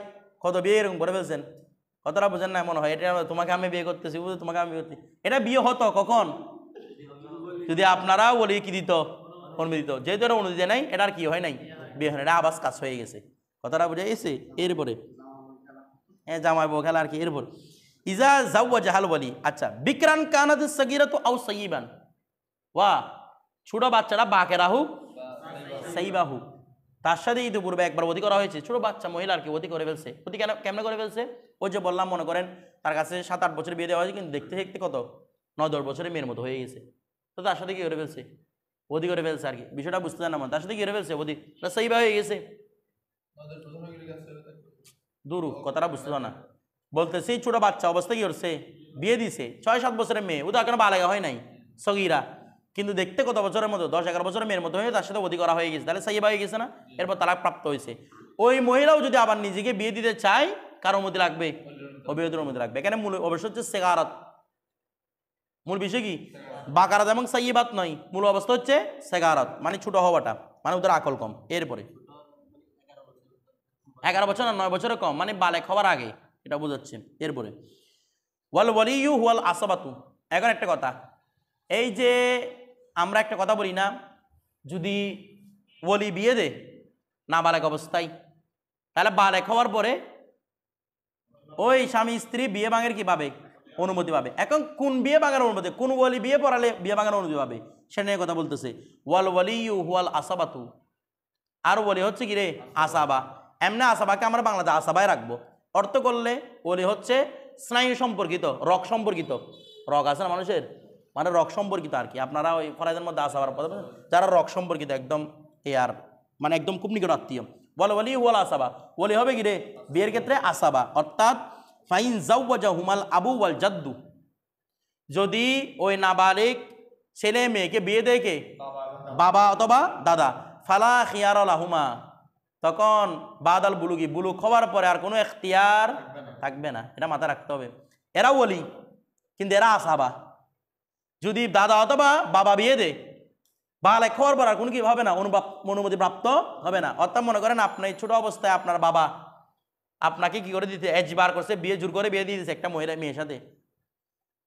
কত বিয়ে এরকম করে ফেলছেন, কতটা বোঝেন না মনে হয় এটা তোমাকে আমি বিয়ে করতেছি, তোমাকে আমি বিয়ে করতেছি। এটা বিয়ে হতো কখন? যদি আপনারা ওলি কি দিত, অনুমতি দিত। যেহেতু এটা অনুমতি দেয় নাই, এটা আর কি হয় নাই, বিয়ে হয় না, এটা আবাস কাজ হয়ে গেছে। কথাটা বুঝে গেছে? এরপরে জামাই বউ খেলা আর কি। এরপর ইজা জাওয়াজাহাল ওয়ালি, আচ্ছা বিকরান কানাত সগীরাতু আও সাইয়িবান, ওয়া ছোট বাচ্চারা বাকেরা হোক সাইবা হোক, তার সাথে ইতিপূর্বে একবার অতি করা হয়েছে। ছোট বাচ্চা মহিলা আর কি অতি করে ফেলছে। অতি কেমনে করে ফেলছে? ওই যে বললাম, মনে করেন তার কাছে 7-8 বছর বিয়ে দেওয়া হয়েছে, কিন্তু দেখতে দেখতে কত 9-10 বছরের মেয়ের মতো হয়ে গেছে। তো তার সাথে কি করে ফেলছে? অতি করে ফেলছে আর কি। বিষয়টা বুঝতে চান না, তার সাথে কি করে ফেলছে? অতি সাইবা হয়ে গেছে। দূর, কথাটা বুঝতে চান না। বলতেছি ছোট বাচ্চা অবস্থা কি করছে? বিয়ে দিছে 6-7 বছরের মেয়ে, ও তো এখনো বালেগা হয় নাই, সগীরা, কিন্তু দেখতে কত বছরের মতো, 10-11 বছরের মেয়ের মতো হয়ে তার সাথে অতি করা হয়ে গেছে। তাহলে সাইবা হয়ে গেছে না? এরপর তালাক প্রাপ্ত হয়েছে। ওই মহিলাও যদি আবার নিজেকে বিয়ে দিতে চায়, কার অনুমতি লাগবে? অভিভাবকের অনুমতি লাগবে। এখানে মূল অবশ্য হচ্ছে সেগারাত। মূল বিষয় কি? বাকারাত এবং সাইয়্যিবাত নয়, মূল অবস্থা হচ্ছে সেগারাত, মানে ছোট হওয়াটা, মানে ওদের আকল কম। এরপরে 11 বছর না 9 বছরের কম, মানে বালেক হওয়ার আগে, এটা বোঝাচ্ছে। এরপরে ওয়াল ওয়ালিয়ু ওয়াল আসাবাতু। এখন একটা কথা, এই যে আমরা একটা কথা বলি না, যদি ওলি বিয়ে দে না বালেক অবস্থায়, তাহলে বালেক হওয়ার পরে ওই স্বামী স্ত্রী বিয়ে ভাঙের কি পাবে? অনুমতি পাবে। এখন কোন বিয়ে ভাঙার অনুমতি, কোন ওলি বিয়ে পড়ালে বিয়ে ভাঙার অনুমতি পাবে, সেটা নিয়ে কথা বলতেছে। ওয়াল ওয়ালিয়ু ওয়াল আসাবাতু, আর ওলি হচ্ছে কি রে? আসাবা। এমনি আসাবাকে আমরা বাংলাতে আসাবায় রাখবো। অর্থ করলে ওলি হচ্ছে স্নায়ু সম্পর্কিত, রক সম্পর্কিত, রক আছে না মানুষের, মানে রক সম্পর্কিত আর কি। আপনারা ওই ফরাইদের মধ্যে আসাবার যারা রক সম্পর্কিত একদম আর মানে একদম খুব নিকট আত্মীয়, বলে ওলি ওয়াল আসাবা। ওলি হবে কি রে? বিয়ের ক্ষেত্রে আসাবা, অর্থাৎ ফাইন জাওয়াজাহুমাল আবু ওয়াল জাদ্দু, যদি ওই নাবালিগ ছেলে মেয়েকে বিয়ে দেয় কে? বাবা অথবা দাদা। ফালা খিয়ার লাহুমা, তখন বাদাল বুলুগি, বুলুক হওয়ার পরে আর কোনো এখতিয়ার থাকবে না। এটা মাথায় রাখতে হবে। এরা ওলি কিন্তু এরা আসাবা। যদি দাদা অথবা বাবা বিয়ে দে, বালেক হওয়ার পর আর কোনো কি হবে না, অনুমতি প্রাপ্ত হবে না। অর্থাৎ মনে করেন আপনি ছোট অবস্থায় আপনার বাবা আপনাকে কি করে দিতে, এজবার করছে, বিয়ে জোর করে বিয়ে দিয়ে দিচ্ছে একটা মেয়ের সাথে।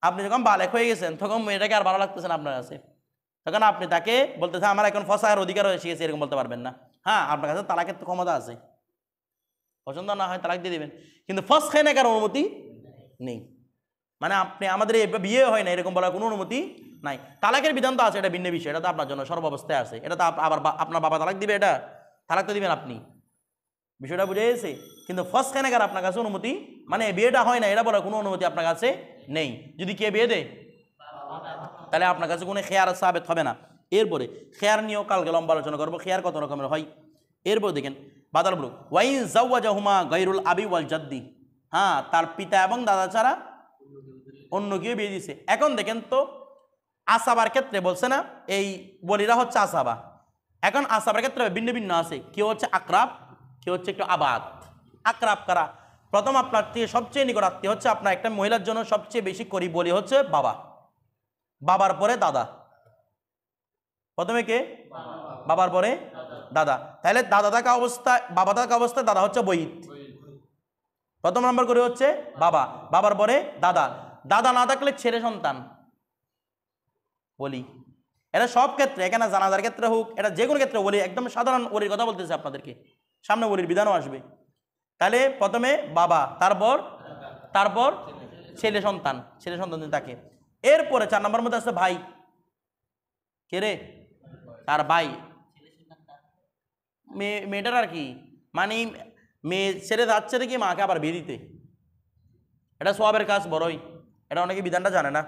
আপনি যখন বালেক হয়ে গেছেন, তখন মেয়েটাকে আর ভালো লাগতেছে না আপনার কাছে, তখন আপনি তাকে বলতেছে আমার এখন ফসায়ের অধিকার হয়ে গেছে, এরকম বলতে পারবেন না। হ্যাঁ, আপনার কাছে তালাকের তো ক্ষমতা আছে, পছন্দ না হয় তালাক দিয়ে দিবেন, কিন্তু ফস খাই না কারো অনুমতি নেই। মানে আপনি আমাদের বিয়ে হয় না এরকম বলার কোনো অনুমতি নাই। তালাকের বিধান তো আছে, এটা ভিন্ন বিষয়, এটা তো আপনার জন্য সর্বাবস্থায় আছে। এটা তো আবার আপনার বাবা তালাক দিবে, এটা তালাক তো দিবেন আপনি, বিষয়টা বুঝে গেছে। কিন্তু ফার্স্ট খানেকার আপনার কাছে অনুমতি, মানে বিয়েটা হয় না এটা বলার কোনো অনুমতি আপনার কাছে নেই। যদি কে বিয়ে দেয় তাহলে আপনার কাছে কোনো খেয়ার সাবেত হবে না। এরপরে খেয়ার নিয়েও কালকে লম্বা আলোচনা করবো, খেয়ার কত রকমের হয়। এরপর দেখেন বাদাল বলুক ওয়াইন জাওয়াজাহুমা গায়রুল আবি ওয়াল জাদ্দি, হ্যাঁ তার পিতা এবং দাদা ছাড়া অন্য কেউ বিয়ে দিছে। এখন দেখেন তো আসাবার ক্ষেত্রে বলছে না এই বলিরা হচ্ছে আসাবা, এখন আসাবার ক্ষেত্রে ভিন্ন ভিন্ন আছে, কেউ হচ্ছে আকরাব, কেউ হচ্ছে একটু আবাদ। আকরাব কারা? প্রথম আপনার থেকে সবচেয়ে নিকট আত্মীয় হচ্ছে আপনার একটা মহিলার জন্য সবচেয়ে বেশি করি বলি হচ্ছে বাবা, বাবার পরে দাদা। প্রথমে কে? বাবার পরে দাদা। তাহলে দাদা থাকা অবস্থায়, বাবা থাকা অবস্থায় দাদা হচ্ছে বৈদ, প্রথম নম্বর করে হচ্ছে বাবা, বাবার পরে দাদা। দাদা না থাকলে ছেলে সন্তান বলি। এটা সব ক্ষেত্রে, এখানে জানাজার ক্ষেত্রে হোক, এটা যে কোনো ক্ষেত্রে বলি, একদম সাধারণ ওলির কথা বলতেছে আপনাদেরকে, সামনে ওলির বিধানও আসবে। তাহলে প্রথমে বাবা, তারপর ছেলে সন্তান, ছেলে সন্তান তাকে। এরপরে 4 নম্বর মধ্যে আছে ভাই। কে রে? তার ভাই। মেয়েটার আর কি মানে মেয়ে ছেড়ে যাচ্ছে দেখি মাকে আবার বিয়ে দিতে, এটা সওয়াবের কাজ বড়ই, এটা অনেকে বিধানটা জানে না,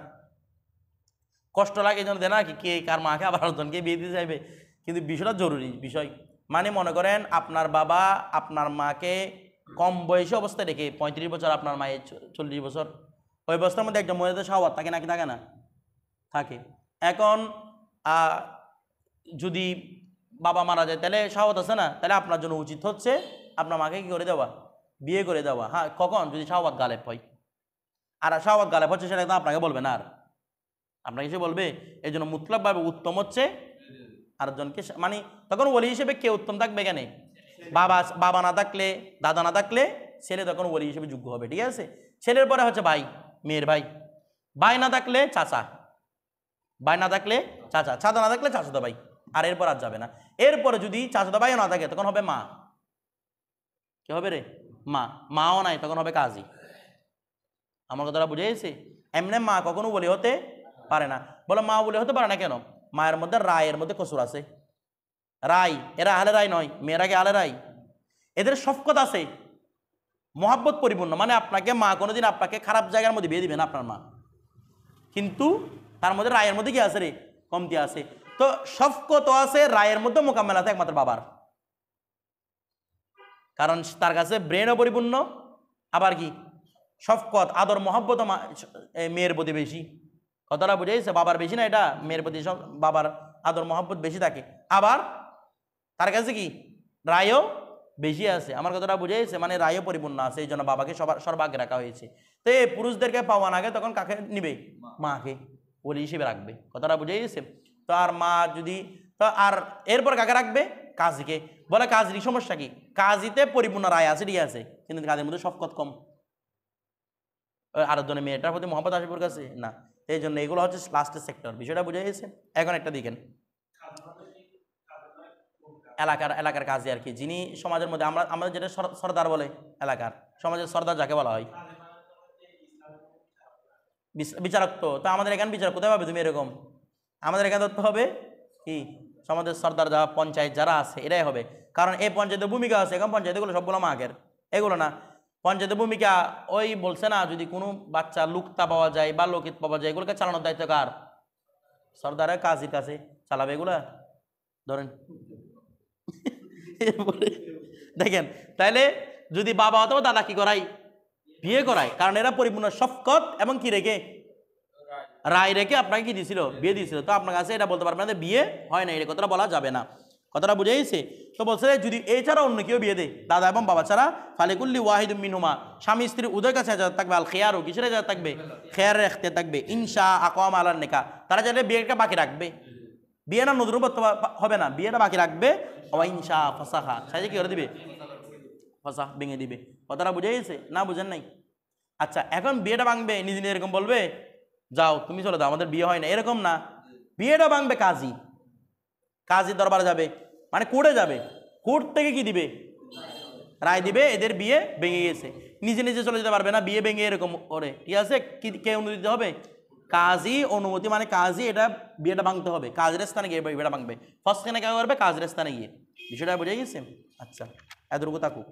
কষ্ট লাগে এই জন্য দেয় না কি কে কার মাকে আবার আরেকজনকে বিয়ে দিতে চাইবে। কিন্তু বিষয়টা জরুরি বিষয়। মানে মনে করেন আপনার বাবা আপনার মাকে কম বয়সী অবস্থায় রেখে 35 বছর, আপনার মায়ের 40 বছর, ওই অবস্থার মধ্যে একটা মহিলাদের শাওয়াত থাকে নাকি থাকে না? থাকে। এখন যদি বাবা মারা যায় তাহলে শাওয়াত আছে না? তাহলে আপনার জন্য উচিত হচ্ছে আপনার মাকে কি করে দেওয়া? বিয়ে করে দেওয়া। হ্যাঁ, কখন? যদি শাওয়াত গালেব হয়। আর শাওয়াত গালেব হচ্ছে সেটা একদম আপনাকে বলবে না, আর আপনাকে এসে বলবে। এই জন্য মুতলাকভাবে উত্তম হচ্ছে আরেকজনকে, মানে তখন ওলি হিসেবে কে উত্তম থাকবে? এখানে বাবা না থাকলে, দাদা না থাকলে ছেলে তখন ওলি হিসেবে যোগ্য হবে। ঠিক আছে? ছেলের পরে হচ্ছে ভাই, মেয়ের ভাই। ভাই না থাকলে চাচা, ভাই না থাকলে চাচা, চাচা না থাকলে চাচাতো ভাই, আর এরপর আর যাবে না। এরপরে যদি চাচাতো ভাইও না থাকে তখন হবে মা। কি হবে রে? মা। মাও নাই তখন হবে কাজী। আমার কথাটা বুঝে গেছে? এমনি মা কখনো বলে হতে পারে না। বলে মা বলে হতে পারে না কেন? মায়ের মধ্যে রায়ের মধ্যে কসুর আছে। রায়, এরা আহলে রায় নয়, মেয়েরা কি আহলে রায়? এদের শফকত আছে, মহাব্বত পরিপূর্ণ। মানে আপনাকে মা কোনোদিন আপনাকে খারাপ জায়গার মধ্যে বিয়ে দিবে না আপনার মা, কিন্তু তার মধ্যে রায়ের মধ্যে কি আছে রে? কমতি আছে। তো শফকত আছে, রায়ের মধ্যে মোকাম্মেল আছে একমাত্র বাবার, কারণ তার কাছে ব্রেনও পরিপূর্ণ, আবার কি শফকত আদর মহব্বত মেয়ের প্রতি বেশি। কথাটা বুঝেছে? বাবার বেশি না, এটা মেয়ের প্রতি বাবার আদর মহব্বত বেশি থাকে, আবার তার কাছে কি রায়ও বেশি আছে। আমার কথাটা বুঝেছে? মানে রায়ও পরিপূর্ণ আছে, এই জন্য বাবাকে সর্বাগ্রে রাখা হয়েছে। তো এই পুরুষদেরকে পাওয়ার আগে তখন কাকে নিবে? মাকে ওলি হিসেবে রাখবে। কথাটা বুঝে গেছে? তো আর মা যদি, তো আর এরপর কাকে রাখবে? কাজীকে। বলে কাজীর সমস্যা কি? কাজীতে পরিপূর্ণ রায় আছে, ঠিক আছে, কিন্তু কাজের মধ্যে শফকত কম। আরেকজনের মেয়েটার প্রতি মহব্বত আসবে ওর কাছে না, এই জন্য এগুলো হচ্ছে লাস্টের সেক্টর। বিষয়টা বুঝে গেছে? এখন একটা দেখেন এলাকার কাজে আর কি, যিনি সমাজের মধ্যে আমাদের যেটা সর্দার বলে, এলাকার সমাজের সর্দার যাকে বলা হয়, বিচারক। তো আমাদের এখানে বিচারক কোথায় পাবে তুমি? এরকম আমাদের এখানে ধরতে হবে কি সমাজের সর্দার যা পঞ্চায়েত যারা আছে এরাই হবে, কারণ এই পঞ্চায়েতের ভূমিকা আছে। এখন পঞ্চায়েতগুলো সবগুলো মাগের, এগুলো না। পঞ্চায়েতের ভূমিকা ওই বলছে না, যদি কোনো বাচ্চা লুকতা পাওয়া যায় বা লোকিত পাওয়া যায়, এগুলোকে চালানোর দায়িত্ব কার? সর্দারের কাজীর কাছে চালাবে এগুলা। ধরেন দেখেন, তাইলে যদি বাবা অথবা দাদা কি করাই? বিয়ে করায়, কারণ এরা পরিপূর্ণ শফকত এবং কি রেখে রায় রেখে আপনাকে কি দিয়েছিল? বিয়ে দিয়েছিল। তো আপনার কাছে এটা বলতে পারবেন না বিয়ে হয় না, এটা কথাটা বলা যাবে না। কথাটা বুঝে গেছে? তো বলছে যদি এছাড়া অন্য কেউ বিয়ে দেয় দাদা এবং বাবা ছাড়া, ফালিকুল্লি ওয়াহিদ মিনহুমা, স্বামী স্ত্রী উদয় কাছে এজাজত থাকবে, আল খেয়ারও কিসের এজাজত থাকবে? খেয়ারের এখতিয়ার থাকবে, ইনশা আকাম আলার নেকা, তারা চাইলে বিয়েটা বাকি রাখবে, বিয়ে না নতুন হবে না, বিয়েটা বাকি রাখবে। ইনশা ফসাখা, সাইজে কি করে দিবে? ফসা ভেঙে দিবে। কথাটা বুঝে গেছে না? বুঝেন নাই? আচ্ছা, এখন বিয়েটা ভাঙবে, নিজে নিজে এরকম বলবে যাও তুমি চলে দাও, আমাদের বিয়ে হয় না, এরকম না। বিয়েটা ভাঙবে কাজী, কাজী দরবারে যাবে, মানে কোর্টে যাবে, কোর্ট থেকে কি দিবে? রায় দিবে এদের বিয়ে ভেঙে গেছে, নিজে নিজে চলে যেতে পারবে না, বিয়ে ভেঙে এরকম করে, ঠিক আছে? কে অনুমতি দিতে হবে? কাজী অনুমতি, মানে কাজী এটা বিয়েটা ভাঙতে হবে, কাজের স্থানে গিয়ে বিয়েটা ভাঙবে। ফার্স্ট কেন কে করবে? কাজের স্থানে গিয়ে। বিষয়টা বুঝে গেছে? আচ্ছা, এতটুকু থাকুক।